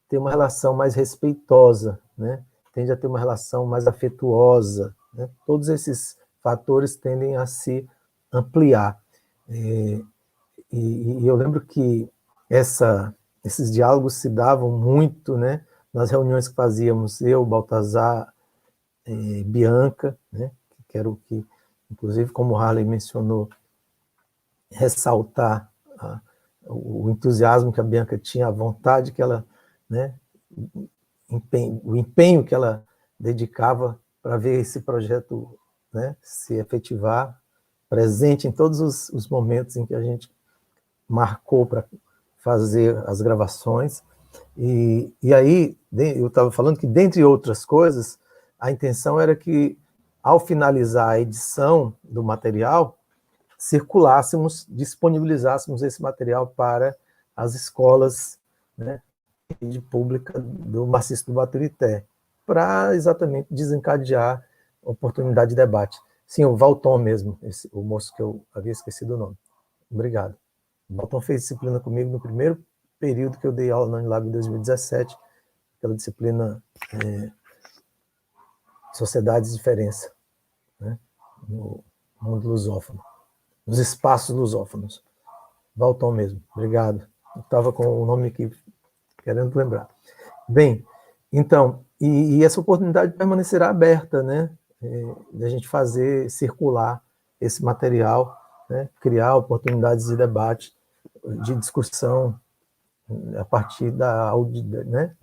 ter uma relação mais respeitosa, né? Tende a ter uma relação mais afetuosa, né? Todos esses fatores tendem a se ampliar. E eu lembro que esses diálogos se davam muito, né, nas reuniões que fazíamos, eu, Baltazar, Bianca, né, que era o que, inclusive, como o Harley mencionou, ressaltar o entusiasmo que a Bianca tinha, a vontade que ela, né, o empenho que ela dedicava para ver esse projeto, né, se efetivar, presente em todos os momentos em que a gente marcou para fazer as gravações. E aí, eu estava falando que, dentre outras coisas, a intenção era que, ao finalizar a edição do material, disponibilizássemos esse material para as escolas, né, rede pública do Maciço do Baturité, para exatamente desencadear oportunidade de debate. Sim, o Valton mesmo, o moço que eu havia esquecido o nome. Obrigado. O Valton fez disciplina comigo no primeiro período que eu dei aula na Unilab em 2017, aquela disciplina Sociedades e Diferença, né, no mundo lusófono, nos espaços lusófonos. Valton mesmo, obrigado. Eu estava com o nome aqui, querendo lembrar. Bem, então, e essa oportunidade permanecerá aberta, né, de a gente fazer circular esse material, né, criar oportunidades de debate, de discussão a partir né,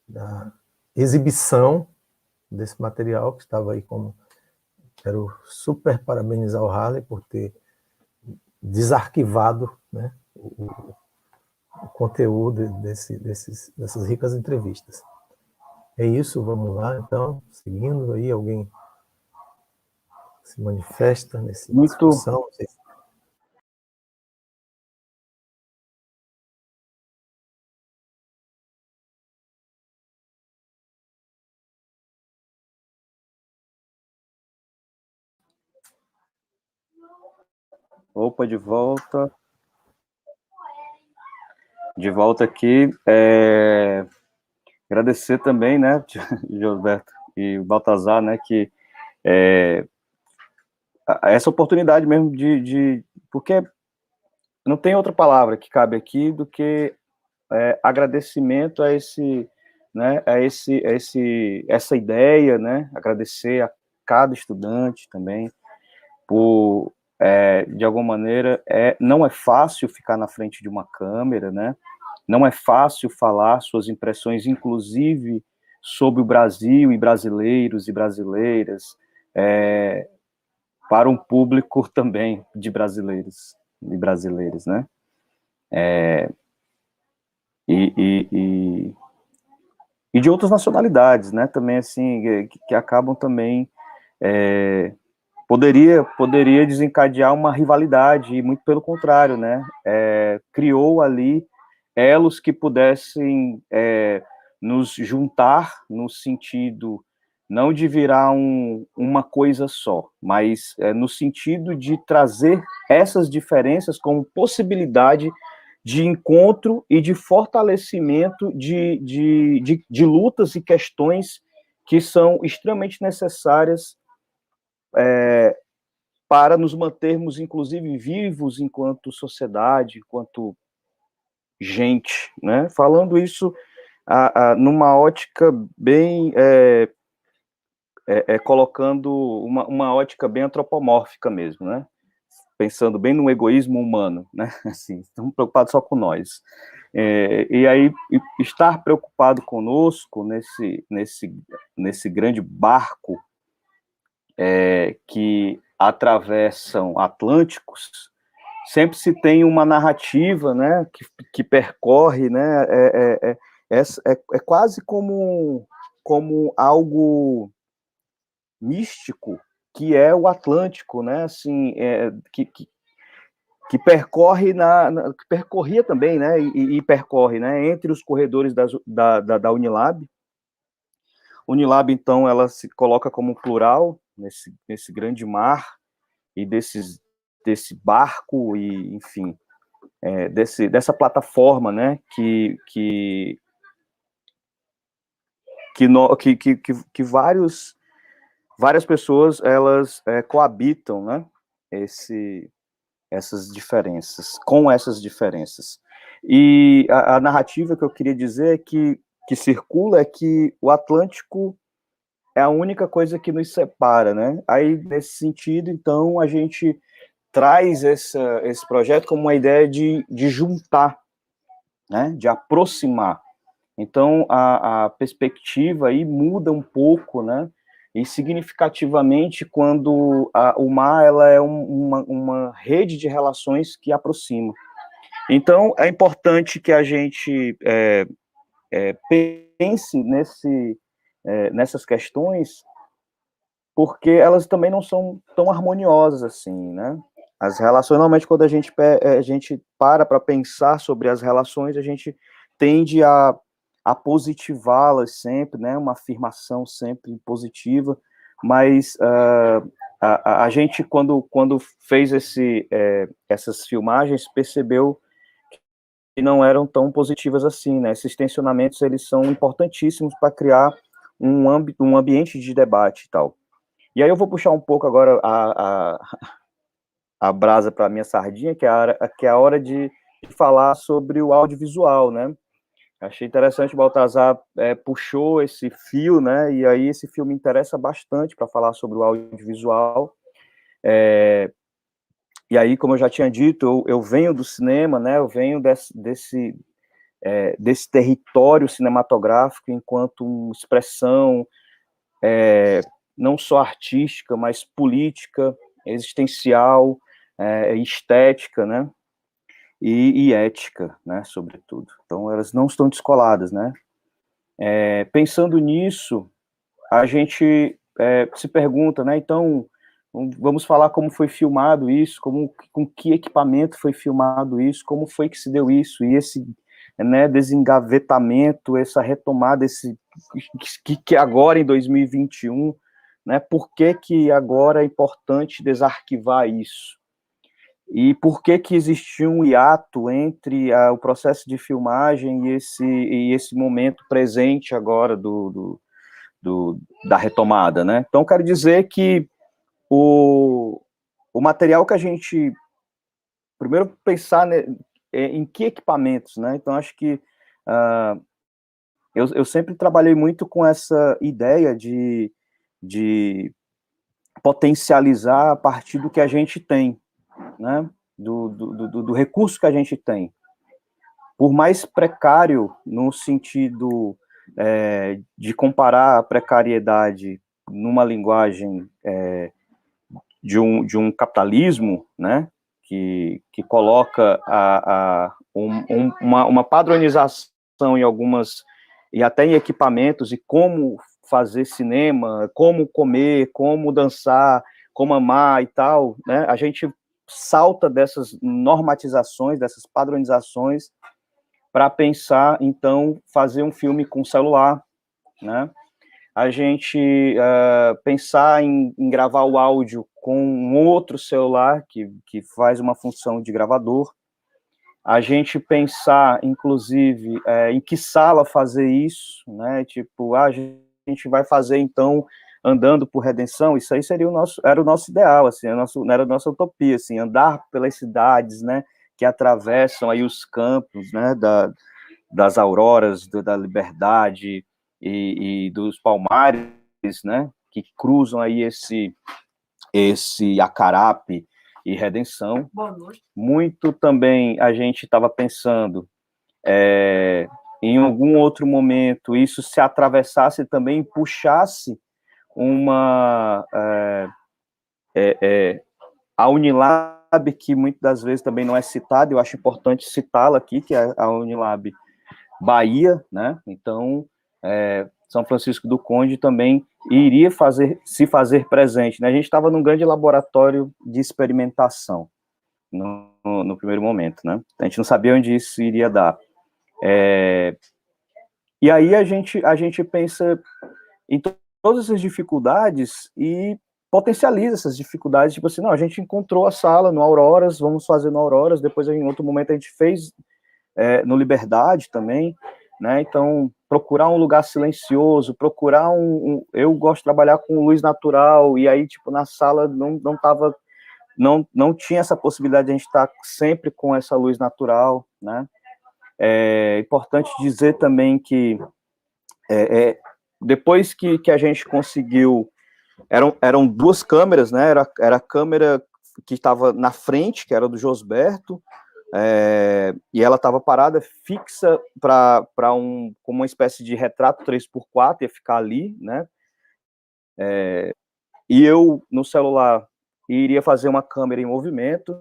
da exibição desse material que estava aí como... Quero super parabenizar o Harley por ter desarquivado, né, o conteúdo dessas ricas entrevistas. É isso, vamos lá, então, seguindo aí, alguém se manifesta nessa discussão? Opa, de volta. De volta aqui. Agradecer também, né, Gilberto e Baltazar, né, que essa oportunidade mesmo porque não tem outra palavra que cabe aqui do que agradecimento a né, essa ideia, né, agradecer a cada estudante também por, de alguma maneira, não é fácil ficar na frente de uma câmera, né, não é fácil falar suas impressões, inclusive sobre o Brasil e brasileiros e brasileiras, para um público também de brasileiros e brasileiras, né? E de outras nacionalidades, né? Também, assim, que acabam também... Poderia desencadear uma rivalidade, e muito pelo contrário, né? Criou ali elos que pudessem nos juntar no sentido não de virar uma coisa só, mas no sentido de trazer essas diferenças como possibilidade de encontro e de fortalecimento de lutas e questões que são extremamente necessárias para nos mantermos, inclusive, vivos enquanto sociedade, enquanto gente, né? Falando isso numa ótica bem... colocando uma ótica bem antropomórfica mesmo, né? Pensando bem no egoísmo humano, né? Assim, estamos preocupados só com nós. E aí, estar preocupado conosco nesse grande barco que atravessam Atlânticos, sempre se tem uma narrativa, né, que percorre, né, é quase como algo místico, que é o Atlântico, né, assim, que percorre que percorria também, né, e percorre, né, entre os corredores da Unilab. Unilab, então, ela se coloca como plural nesse grande mar e desse barco e, enfim, dessa plataforma, né, que várias pessoas elas coabitam, né, essas diferenças, com essas diferenças. E a narrativa que eu queria dizer que circula é que o Atlântico é a única coisa que nos separa, né? Aí, nesse sentido, então, a gente traz esse projeto como uma ideia de juntar, né? De aproximar. Então, a perspectiva aí muda um pouco, né? E significativamente quando o mar ela é uma rede de relações que aproxima. Então, é importante que a gente pense nessas questões, porque elas também não são tão harmoniosas assim, né? As relações, normalmente, quando a gente para pensar sobre as relações, a gente tende a positivá-las sempre, né? Uma afirmação sempre positiva, mas a gente, quando fez essas filmagens, percebeu que não eram tão positivas assim, né? Esses tensionamentos, eles são importantíssimos para criar um ambiente de debate e tal. E aí eu vou puxar um pouco agora a brasa para a minha sardinha, que é a hora de falar sobre o audiovisual, né? Achei interessante, o Baltazar puxou esse fio, né? E aí esse filme interessa bastante para falar sobre o audiovisual. E aí, como eu já tinha dito, eu venho do cinema, né? Eu venho desse território cinematográfico enquanto uma expressão não só artística, mas política, existencial, estética, né? E ética, né, sobretudo. Então, elas não estão descoladas, né? Pensando nisso, a gente se pergunta, né, então, vamos falar como foi filmado isso, com que equipamento foi filmado isso, como foi que se deu isso, e esse, né, desengavetamento, essa retomada, que agora em 2021, né, por que agora é importante desarquivar isso? E por que existiu um hiato entre o processo de filmagem e esse momento presente agora da retomada, né? Então, quero dizer que o material que a gente... Primeiro, pensar, né, em que equipamentos, né? Então, acho que eu sempre trabalhei muito com essa ideia de potencializar a partir do que a gente tem, né? Do recurso que a gente tem. Por mais precário, no sentido de comparar a precariedade numa linguagem de um capitalismo, né, que coloca uma padronização em algumas, e até em equipamentos, e como fazer cinema, como comer, como dançar, como amar e tal, né, a gente salta dessas normatizações, dessas padronizações, para pensar, então, fazer um filme com celular, né? A gente pensar em gravar o áudio com um outro celular que faz uma função de gravador. A gente pensar, inclusive, em que sala fazer isso, né? Tipo, a gente vai fazer, então, andando por Redenção. Isso aí era o nosso ideal, assim, era a nossa utopia, assim, andar pelas cidades, né, que atravessam aí os campos, né, das Auroras, da Liberdade e dos Palmares, né, que cruzam aí esse Acarape e Redenção. Muito também a gente estava pensando em algum outro momento isso se atravessasse também, puxasse a Unilab, que muitas das vezes também não é citada, eu acho importante citá-la aqui, que é a Unilab Bahia, né? Então, São Francisco do Conde também iria se fazer presente, né? A gente estava num grande laboratório de experimentação no primeiro momento, né? A gente não sabia onde isso iria dar. E aí a gente pensa em todas essas dificuldades e potencializa essas dificuldades, tipo assim, não, a gente encontrou a sala no Auroras, vamos fazer no Auroras, depois em outro momento a gente fez no Liberdade também, né? Então, procurar um lugar silencioso, procurar eu gosto de trabalhar com luz natural, e aí, tipo, na sala não tinha essa possibilidade de a gente estar sempre com essa luz natural, né? É importante dizer também que depois que a gente conseguiu, eram duas câmeras, né? Era a câmera que estava na frente, que era do Josberto, e ela estava parada fixa como uma espécie de retrato 3x4, ia ficar ali, né? E eu, no celular, iria fazer uma câmera em movimento,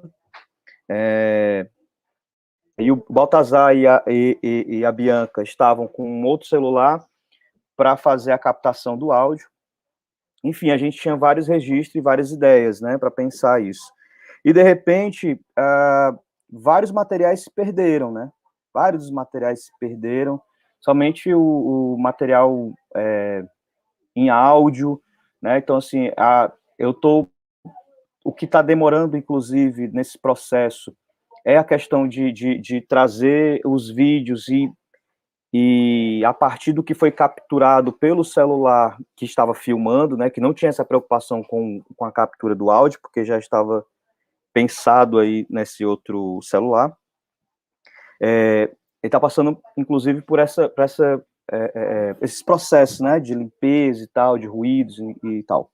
e o Baltazar e a Bianca estavam com um outro celular para fazer a captação do áudio. Enfim, a gente tinha vários registros e várias ideias, né, para pensar isso. E, de repente, vários materiais se perderam, né? Vários materiais se perderam, somente o material em áudio, né? Então, assim, o que está demorando, inclusive, nesse processo é a questão de trazer os vídeos e a partir do que foi capturado pelo celular que estava filmando, né, que não tinha essa preocupação com a captura do áudio, porque já estava pensado aí nesse outro celular. Ele está passando, inclusive, por esses processos, né, de limpeza e tal, de ruídos e tal.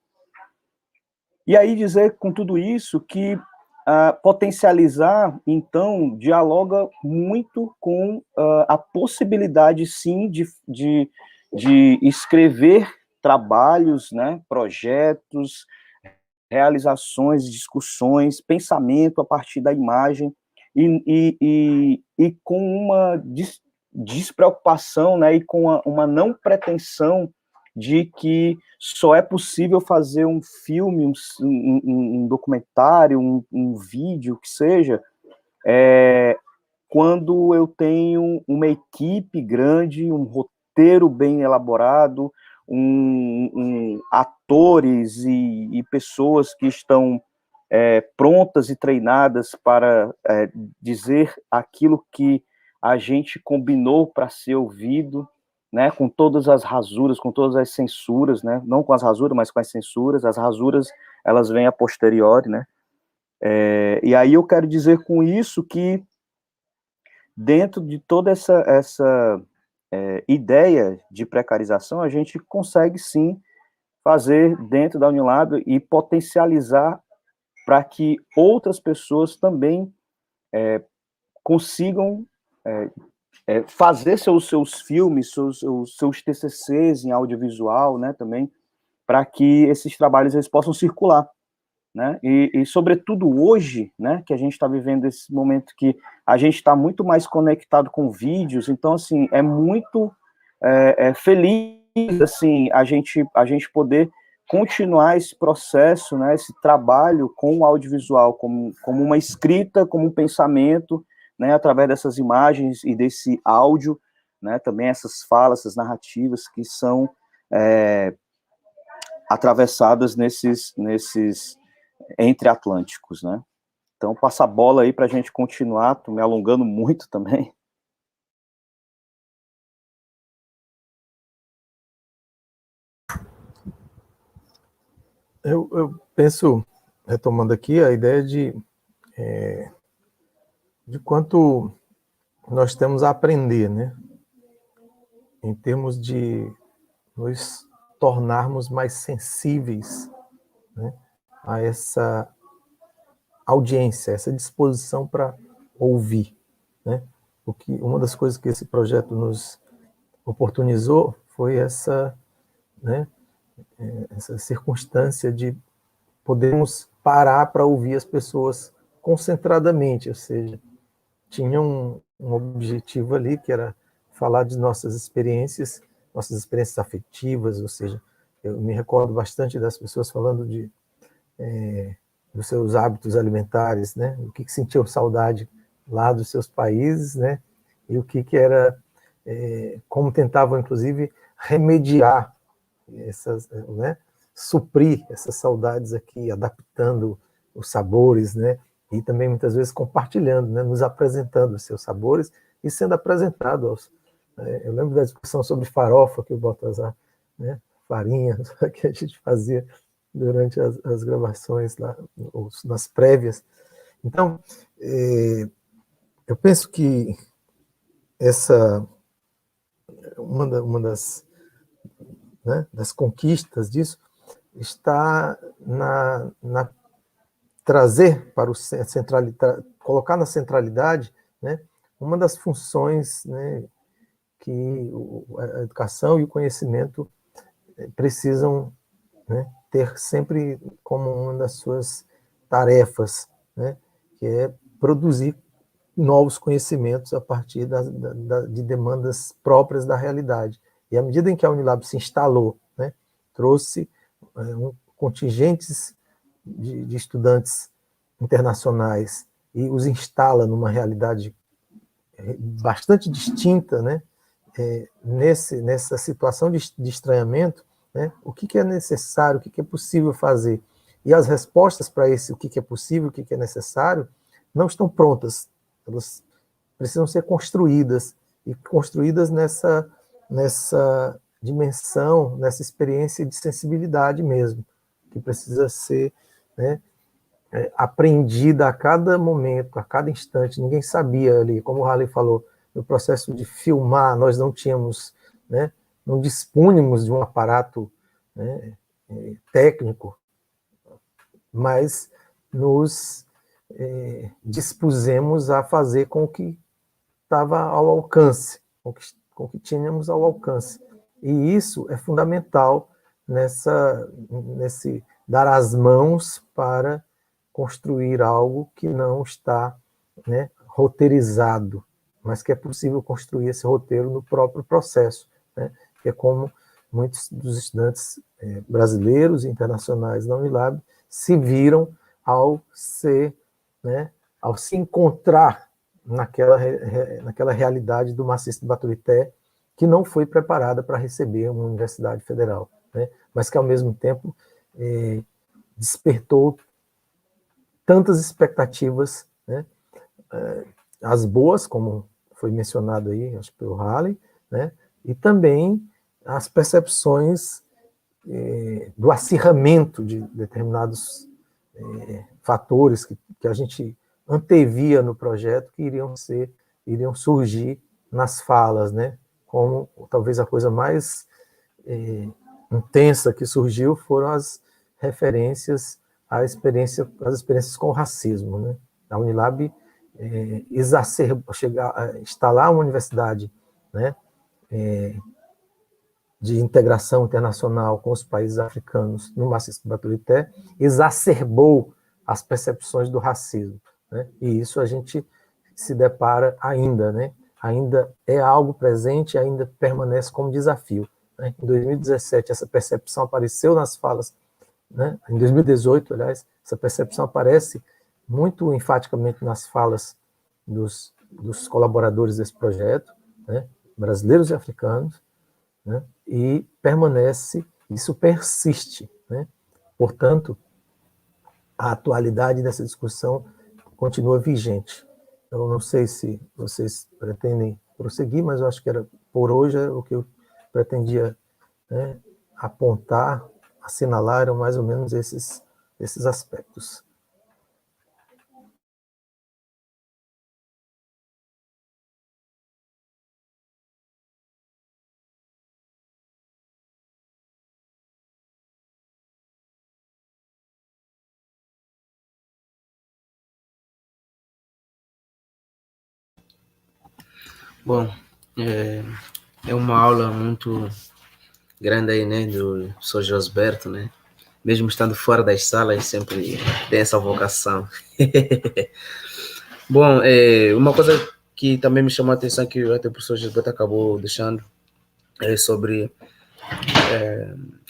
E aí dizer com tudo isso que potencializar, então, dialoga muito com a possibilidade, sim, de escrever trabalhos, né, projetos, realizações, discussões, pensamento a partir da imagem, e com uma despreocupação, né, e com uma não pretensão de que só é possível fazer um filme, um documentário, um vídeo, que seja, quando eu tenho uma equipe grande, um roteiro bem elaborado, atores e pessoas que estão prontas e treinadas para dizer aquilo que a gente combinou para ser ouvido, né, com todas as rasuras, com todas as censuras, né, não com as rasuras, mas com as censuras. As rasuras, elas vêm a posteriori, né, e aí eu quero dizer com isso que, dentro de toda essa ideia de precarização, a gente consegue, sim, fazer dentro da Unilab e potencializar para que outras pessoas também consigam fazer seus filmes, seus TCCs em audiovisual, né, também, para que esses trabalhos eles possam circular, né, e sobretudo hoje, né, que a gente está vivendo esse momento que a gente está muito mais conectado com vídeos. Então, assim, é muito feliz, assim, a gente poder continuar esse processo, né, esse trabalho com o audiovisual, como uma escrita, como um pensamento, né, através dessas imagens e desse áudio, né, também essas falas, essas narrativas que são atravessadas nesses entre atlânticos, né. Então, passa a bola aí para a gente continuar. Estou me alongando muito também. Eu penso, retomando aqui, a ideia de quanto nós temos a aprender, né, em termos de nos tornarmos mais sensíveis, né, a essa audiência, essa disposição para ouvir, né? Porque uma das coisas que esse projeto nos oportunizou foi essa, né, essa circunstância de podermos parar para ouvir as pessoas concentradamente, ou seja, tinha um objetivo ali que era falar de nossas experiências afetivas, ou seja, eu me recordo bastante das pessoas falando dos seus hábitos alimentares, né? O que sentiam saudade lá dos seus países, né? E o que era, como tentavam, inclusive, remediar essas, né? Suprir essas saudades aqui, adaptando os sabores, né? E também muitas vezes compartilhando, né? Nos apresentando os seus sabores e sendo apresentado aos. Eu lembro da discussão sobre farofa que o Baltazar, né? Farinha, que a gente fazia durante as gravações lá, ou nas prévias. Então, eu penso que uma das, né, das conquistas disso está na trazer para o colocar na centralidade, né, uma das funções, né, que a educação e o conhecimento precisam, né, ter sempre como uma das suas tarefas, né, que é produzir novos conhecimentos a partir de demandas próprias da realidade. E à medida em que a Unilab se instalou, né, trouxe contingentes de estudantes internacionais e os instala numa realidade bastante distinta, né, nessa situação de estranhamento, né, o que é necessário, o que é possível fazer. E as respostas para esse o que é possível, o que é necessário, não estão prontas. Elas precisam ser construídas, e construídas nessa dimensão, nessa experiência de sensibilidade mesmo, que precisa ser, né, aprendida a cada momento, a cada instante. Ninguém sabia ali, como o Halley falou, no processo de filmar, nós não tínhamos, né, não dispunhamos de um aparato, né, técnico, mas nos dispusemos a fazer com o que estava ao alcance, com o que tínhamos ao alcance. E isso é fundamental nesse dar as mãos para construir algo que não está, né, roteirizado, mas que é possível construir esse roteiro no próprio processo, né, que é como muitos dos estudantes brasileiros e internacionais da Unilab se viram ao se encontrar naquela realidade do maciço de Baturité, que não foi preparada para receber uma universidade federal, né, mas que, ao mesmo tempo, despertou tantas expectativas, né, as boas, como foi mencionado aí, acho que pelo Harley, né, e também as percepções do acirramento de determinados fatores que a gente antevia no projeto, que iriam surgir nas falas, né, como talvez a coisa mais intensa que surgiu foram as referências às experiências com o racismo, né. A Unilab instalar uma universidade, né, de integração internacional com os países africanos no maciço de Baturité, exacerbou as percepções do racismo, né? E isso a gente se depara ainda, né? Ainda é algo presente, ainda permanece como desafio, né? Em 2017, essa percepção apareceu nas falas, né? Em 2018, aliás, essa percepção aparece muito enfaticamente nas falas dos colaboradores desse projeto, né? Brasileiros e africanos, né? E permanece, isso persiste, né? Portanto, a atualidade dessa discussão continua vigente. Eu não sei se vocês pretendem prosseguir, mas eu acho que por hoje o que eu pretendia, né, apontar, assinalar, eram mais ou menos esses aspectos. Bom, é uma aula muito grande aí, né, do professor Josberto, né? Mesmo estando fora das salas, sempre tem essa vocação. Bom, uma coisa que também me chamou a atenção, que até o professor Josberto acabou deixando, é sobre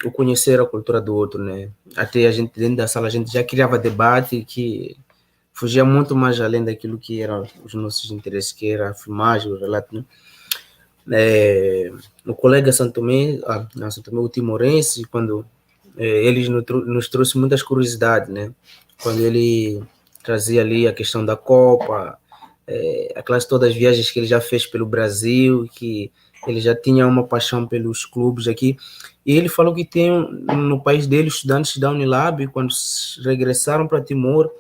o conhecer a cultura do outro, né? Até a gente, dentro da sala, a gente já criava debate que fugia muito mais além daquilo que eram os nossos interesses, que era a filmagem, o relato, né? O colega Santo Tomé, o timorense, quando ele nos trouxe muitas curiosidades, né? Quando ele trazia ali a questão da Copa, aquelas todas as viagens que ele já fez pelo Brasil, que ele já tinha uma paixão pelos clubes aqui, e ele falou que tem no país dele estudantes da Unilab, quando regressaram para Timor,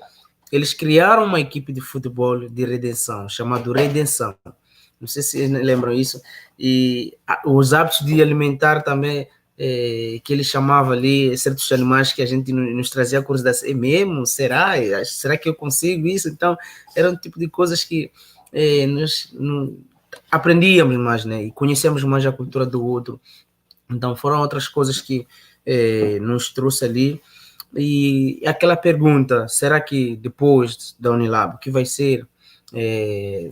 eles criaram uma equipe de futebol de redenção, chamado Redenção. Não sei se vocês lembram isso. E os hábitos de alimentar também, que ele chamava ali, certos animais que a gente nos trazia curiosidade. É mesmo? Será? Será que eu consigo isso? Então, era um tipo de coisas que nós aprendíamos mais, né? E conhecemos mais a cultura do outro. Então, foram outras coisas que nos trouxe ali. E aquela pergunta, será que depois da Unilab, o que vai ser?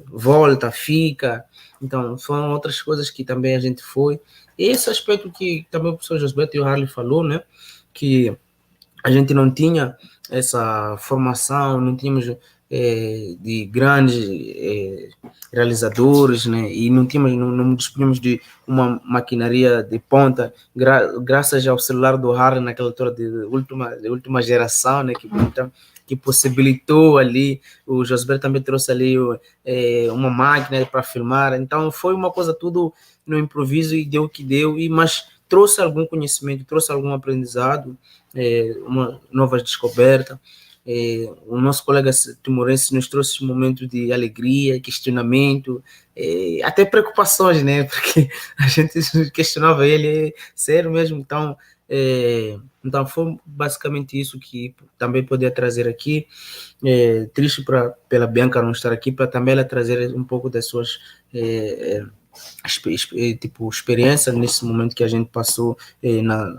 Volta, fica? Então, foram outras coisas que também a gente foi. Esse aspecto que também o professor Josberto e o Harley falou, né? Que a gente não tinha essa formação, não tínhamos de grandes realizadores, né? E não dispunhamos de uma maquinaria de ponta, graças ao celular do Harley naquela altura de última geração, né? Que possibilitou ali, o Josberto também trouxe ali uma máquina para filmar, então foi uma coisa tudo no improviso e deu o que deu, mas trouxe algum conhecimento, trouxe algum aprendizado, uma nova descoberta. O nosso colega timorense nos trouxe um momento de alegria, questionamento, até preocupações, né? Porque a gente questionava ele, sério mesmo? Então, Então, foi basicamente isso que também podia trazer aqui. Triste pela Bianca não estar aqui, para também ela trazer um pouco das suas experiência nesse momento que a gente passou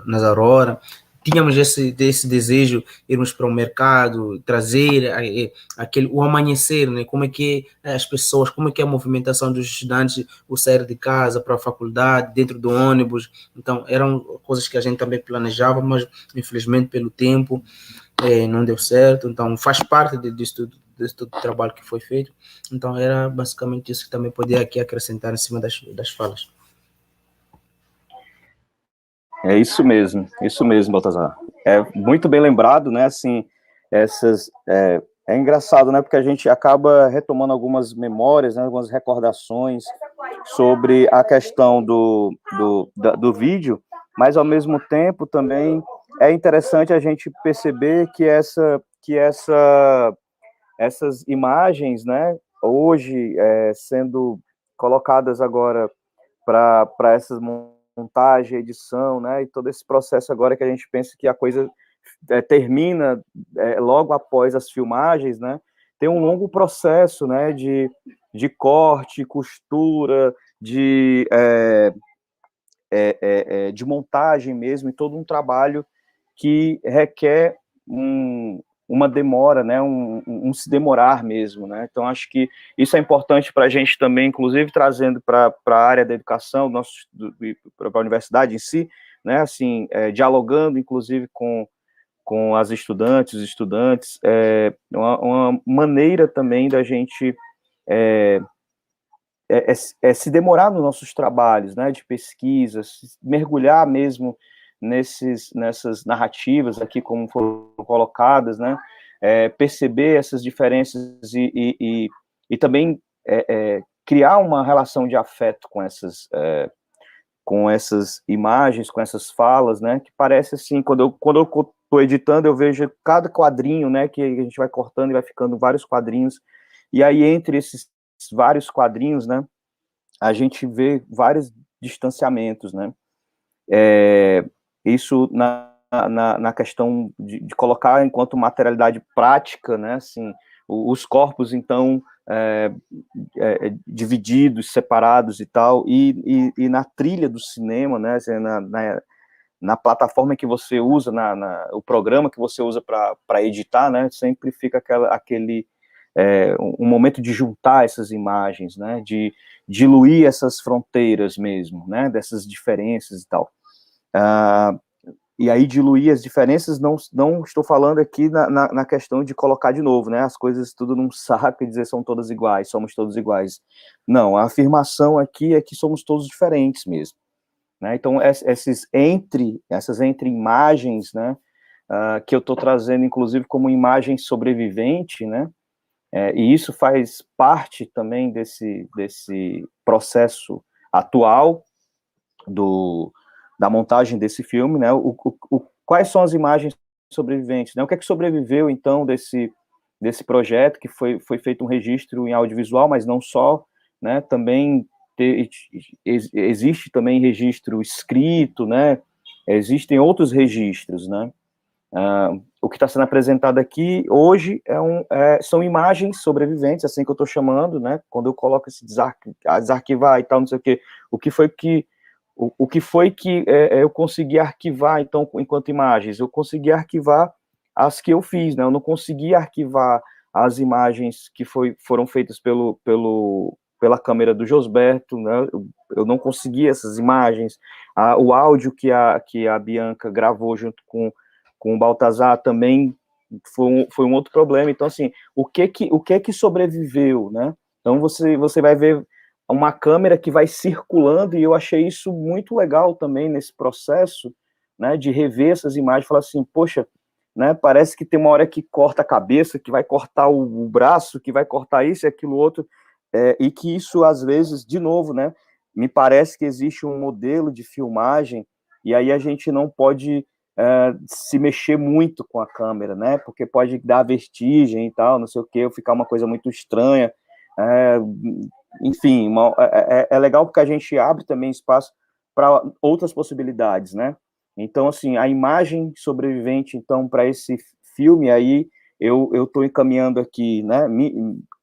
nas Aurora. Tínhamos esse desejo, irmos para o mercado, trazer o amanhecer, né? Como é que as pessoas, como é que é a movimentação dos estudantes, o sair de casa para a faculdade, dentro do ônibus. Então, eram coisas que a gente também planejava, mas infelizmente pelo tempo não deu certo. Então, faz parte disso todo o trabalho que foi feito. Então, era basicamente isso que também podia aqui acrescentar em cima das falas. É isso mesmo, Baltazar. É muito bem lembrado, né, assim, é engraçado, né, porque a gente acaba retomando algumas memórias, né, algumas recordações sobre a questão do vídeo, mas, ao mesmo tempo, também é interessante a gente perceber que essas imagens, né, hoje, sendo colocadas agora para essas montagem, edição, né, e todo esse processo agora que a gente pensa que a coisa termina logo após as filmagens, né, tem um longo processo, né, de corte, costura, de montagem mesmo, e todo um trabalho que requer uma demora, né, um se demorar mesmo, né, então acho que isso é importante para a gente também, inclusive trazendo para a área da educação, para a universidade em si, né, assim, dialogando inclusive com as estudantes, os estudantes, uma maneira também da gente se demorar nos nossos trabalhos, né, de pesquisa, mergulhar mesmo nessas narrativas aqui como foram colocadas, né, perceber essas diferenças e também criar uma relação de afeto com essas imagens, com essas falas, né, que parece assim, quando eu estou editando, eu vejo cada quadrinho, né, que a gente vai cortando e vai ficando vários quadrinhos, e aí entre esses vários quadrinhos, né, a gente vê vários distanciamentos, né, isso na questão de colocar enquanto materialidade prática, né, assim, os corpos, então, divididos, separados e tal, e na trilha do cinema, né, assim, na plataforma que você usa, o programa que você usa para editar, né, sempre fica aquele um momento de juntar essas imagens, né, de diluir essas fronteiras mesmo, né, dessas diferenças e tal. E aí diluir as diferenças, não estou falando aqui na questão de colocar de novo, né, as coisas tudo num saco e dizer são todas iguais, somos todos iguais. Não, a afirmação aqui é que somos todos diferentes mesmo, né, então essas entre imagens, né, que eu estou trazendo inclusive como imagem sobrevivente, né, e isso faz parte também desse processo atual da montagem desse filme, né, quais são as imagens sobreviventes, né, o que é que sobreviveu, então, desse projeto, que foi feito um registro em audiovisual, mas não só, né, também existe também registro escrito, né, existem outros registros, né, o que está sendo apresentado aqui hoje são imagens sobreviventes, assim que eu estou chamando, né, quando eu coloco esse desarquivar e tal, não sei o quê, o que foi que eu consegui arquivar, então, enquanto imagens? Eu consegui arquivar as que eu fiz, né, eu não consegui arquivar as imagens que foram feitas pela câmera do Josberto, né, eu não consegui essas imagens, o áudio que a Bianca gravou junto com o Baltazar também foi um outro problema. Então, assim, o que que sobreviveu, né? Então, você vai ver uma câmera que vai circulando, e eu achei isso muito legal também nesse processo, né, de rever essas imagens, falar assim, poxa, né, parece que tem uma hora que corta a cabeça, que vai cortar o braço, que vai cortar isso e aquilo outro, e que isso, às vezes, de novo, né, me parece que existe um modelo de filmagem, e aí a gente não pode se mexer muito com a câmera, né, porque pode dar vertigem e tal, não sei o que, ou ficar uma coisa muito estranha, enfim, é legal porque a gente abre também espaço para outras possibilidades, né, Então, assim, a imagem sobrevivente, então, para esse filme aí, eu estou encaminhando aqui, né,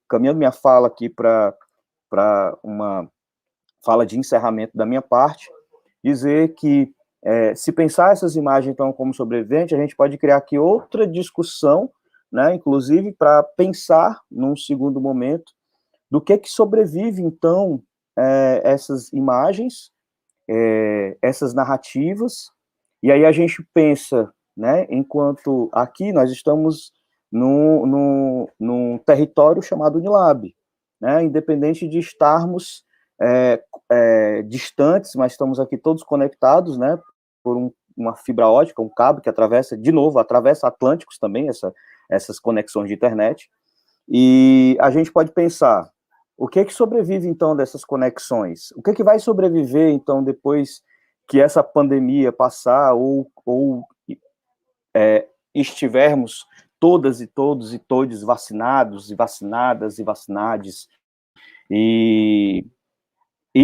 encaminhando minha fala aqui para uma fala de encerramento da minha parte, dizer que, se pensar essas imagens, então, como sobrevivente, a gente pode criar aqui outra discussão, né, inclusive para pensar, num segundo momento, do que sobrevive, então, essas imagens, essas narrativas, e aí a gente pensa, né, enquanto aqui nós estamos num território chamado Unilab, né, independente de estarmos distantes, mas estamos aqui todos conectados, né, por uma fibra ótica, um cabo que atravessa, de novo, atravessa Atlânticos também, essas conexões de internet, e a gente pode pensar, o que sobrevive, então, dessas conexões? O que vai sobreviver, então, depois que essa pandemia passar, ou estivermos todas e todos e todes vacinados, e vacinadas, e vacinades, e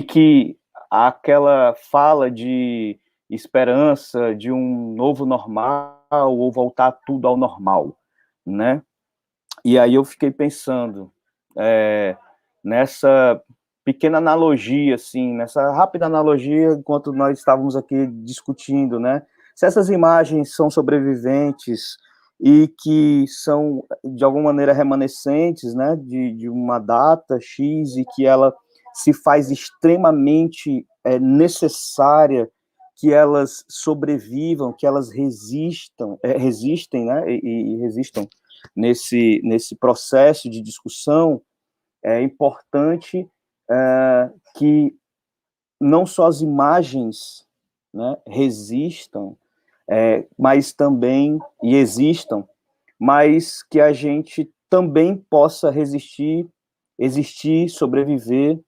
que aquela fala de esperança de um novo normal, ou voltar tudo ao normal, né? E aí eu fiquei pensando nessa pequena analogia, assim, nessa rápida analogia, enquanto nós estávamos aqui discutindo, né? Se essas imagens são sobreviventes e que são, de alguma maneira, remanescentes, né, de uma data X, e que ela se faz extremamente necessária que elas sobrevivam, que elas resistem, né, e resistam nesse processo de discussão, é importante que não só as imagens, né, resistam, mas também, e existam, mas que a gente também possa resistir, existir, sobreviver,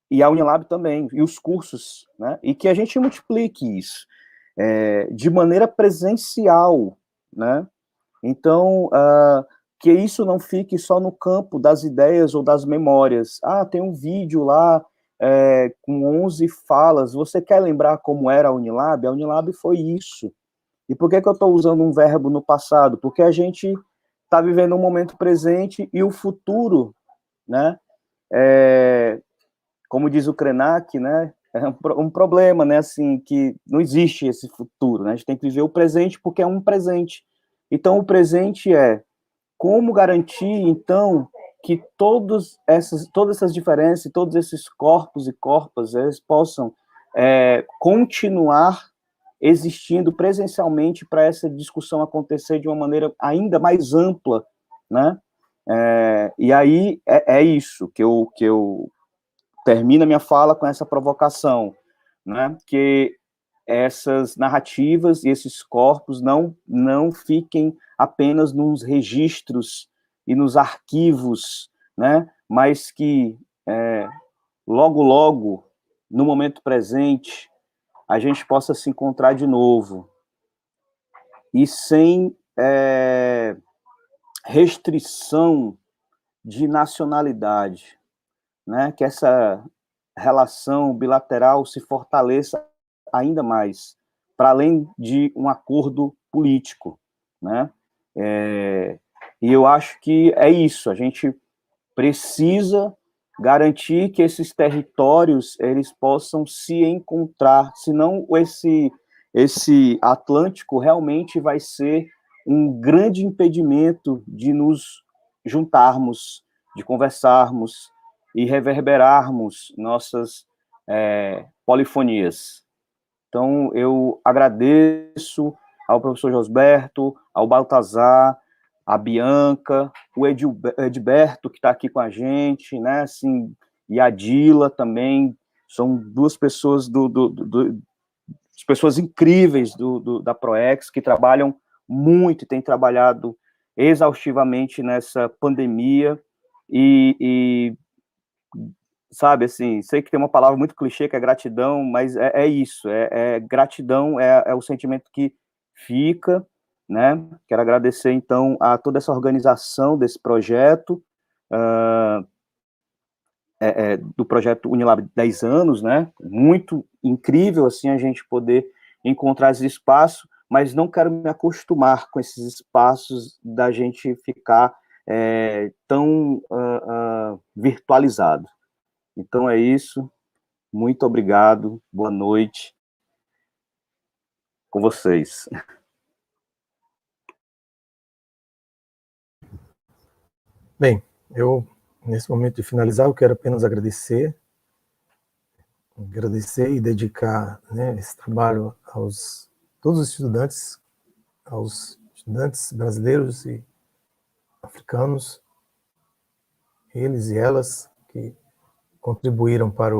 e a Unilab também, e os cursos, né, e que a gente multiplique isso, de maneira presencial, né, então, que isso não fique só no campo das ideias ou das memórias. Ah, tem um vídeo lá com 11 falas, você quer lembrar como era a Unilab? A Unilab foi isso. E por que eu estou usando um verbo no passado? Porque a gente está vivendo um momento presente e o futuro, né? Como diz o Krenak, né? É um problema, né? Assim, que não existe esse futuro, né? A gente tem que viver o presente porque é um presente. Então, o presente é como garantir, então, que todas essas diferenças, todos esses corpos e corpas, eles possam continuar existindo presencialmente para essa discussão acontecer de uma maneira ainda mais ampla, né? E aí é isso que eu termino a minha fala com essa provocação, né? Que essas narrativas e esses corpos não fiquem apenas nos registros e nos arquivos, né? Mas que logo, logo, no momento presente, a gente possa se encontrar de novo e sem restrição de nacionalidade, né? Que essa relação bilateral se fortaleça ainda mais, para além de um acordo político, né? E eu acho que é isso, a gente precisa garantir que esses territórios eles possam se encontrar, senão esse Atlântico realmente vai ser um grande impedimento de nos juntarmos, de conversarmos e reverberarmos nossas polifonias. Então, eu agradeço ao professor Josberto, ao Baltazar, a Bianca, o Edberto, que está aqui com a gente, né, assim, e a Dila também, são duas pessoas pessoas incríveis da Proex, que trabalham muito, e têm trabalhado exaustivamente nessa pandemia, e sabe, assim, sei que tem uma palavra muito clichê, que é gratidão, mas é isso, gratidão é o sentimento que fica, né? Quero agradecer, então, a toda essa organização desse projeto, do projeto Unilab 10 anos, né? Muito incrível, assim, a gente poder encontrar esse espaço, mas não quero me acostumar com esses espaços da gente ficar tão virtualizado. Então é isso, muito obrigado, boa noite com vocês. Bem, eu, nesse momento de finalizar, eu quero apenas agradecer e dedicar, né, esse trabalho aos todos os estudantes, aos estudantes brasileiros e africanos, eles e elas que contribuíram para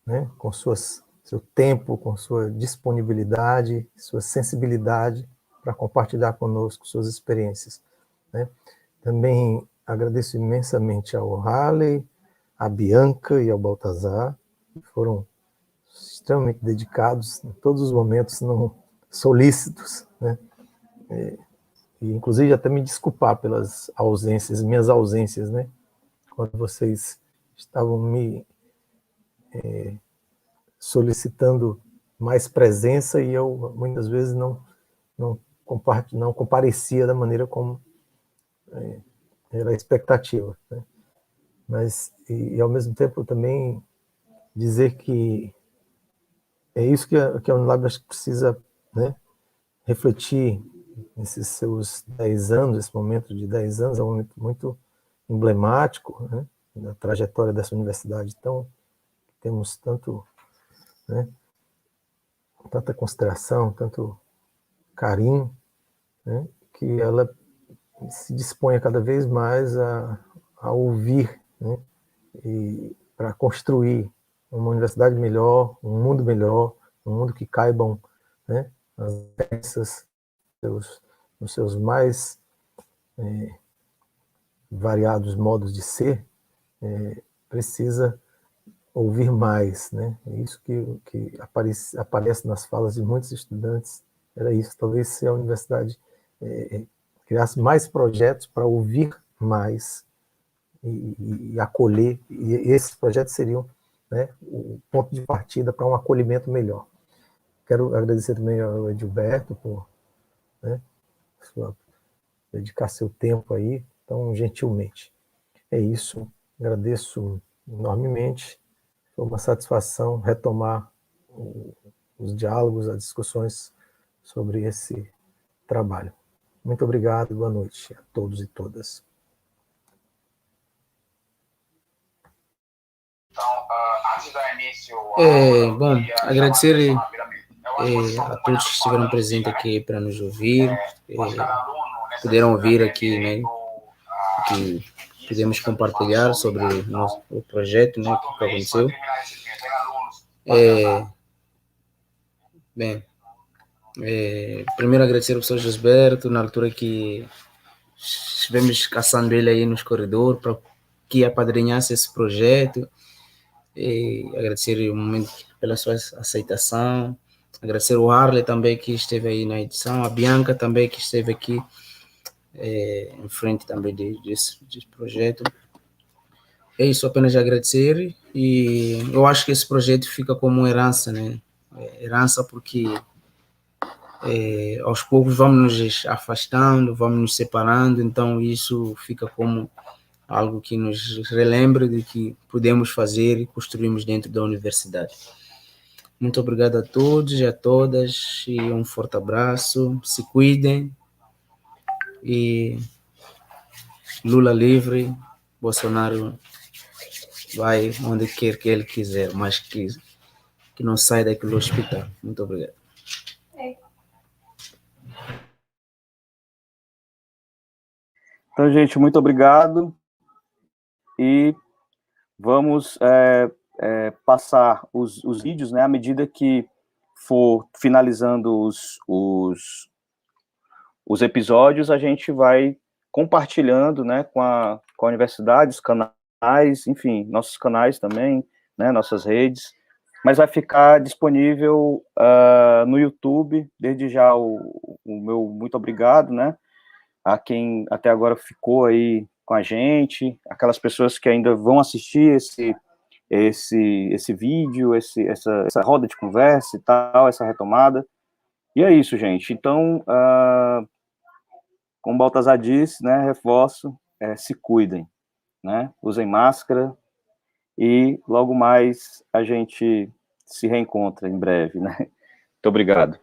né, com seu tempo, com sua disponibilidade, sua sensibilidade para compartilhar conosco suas experiências, né? Também agradeço imensamente ao Harley, à Bianca e ao Baltazar, que foram extremamente dedicados em todos os momentos, não solícitos, né? E inclusive até me desculpar pelas minhas ausências, né? Quando vocês estavam me solicitando mais presença e eu muitas vezes não comparecia da maneira como era a expectativa, né? Mas e ao mesmo tempo também dizer que é isso que a Unilab acho que precisa, né, refletir nesses seus 10 anos, esse momento de 10 anos é um momento muito emblemático, né, na trajetória dessa universidade. Então, temos tanto, né, tanta consideração, tanto carinho, né, que ela se dispõe cada vez mais a ouvir, né, e para construir uma universidade melhor, um mundo que caibam, né, as crenças nos seus mais variados modos de ser, precisa ouvir mais, né? É isso que aparece nas falas de muitos estudantes, era isso. Talvez se a universidade criasse mais projetos para ouvir mais e acolher, e esses projetos seriam, né, o ponto de partida para um acolhimento melhor. Quero agradecer também ao Edilberto por, né, dedicar seu tempo aí tão gentilmente. É isso, agradeço enormemente, foi uma satisfação retomar os diálogos, as discussões sobre esse trabalho. Muito obrigado e boa noite a todos e todas. Bom, agradecer a todos que estiveram presentes aqui para nos ouvir, puderam ouvir aqui, né, que pudemos compartilhar sobre o projeto, né, que aconteceu. Primeiro agradecer ao professor Josberto, na altura que estivemos caçando ele aí nos corredores para que apadrinhasse esse projeto. Agradecer o momento pela sua aceitação, agradecer o Harley também que esteve aí na edição, a Bianca também que esteve aqui em frente também desse projeto. É isso, apenas agradecer, e eu acho que esse projeto fica como herança, né? Herança porque aos poucos vamos nos afastando, vamos nos separando, então isso fica como algo que nos relembra de que podemos fazer e construímos dentro da universidade. Muito obrigado a todos e a todas, e um forte abraço, se cuidem, e Lula livre, Bolsonaro vai onde quer que ele quiser, mas que não saia daqui do hospital. Muito obrigado. Então, gente, muito obrigado. E vamos passar os vídeos, né, à medida que for finalizando os episódios, a gente vai compartilhando, né, com a universidade, os canais, enfim, nossos canais também, né, nossas redes, mas vai ficar disponível no YouTube. Desde já o meu muito obrigado, né, a quem até agora ficou aí com a gente, aquelas pessoas que ainda vão assistir esse vídeo, essa roda de conversa e tal, essa retomada. E é isso, gente. Então, como o Baltazar disse, né, reforço, se cuidem, né, usem máscara e logo mais a gente se reencontra em breve, né. Muito obrigado.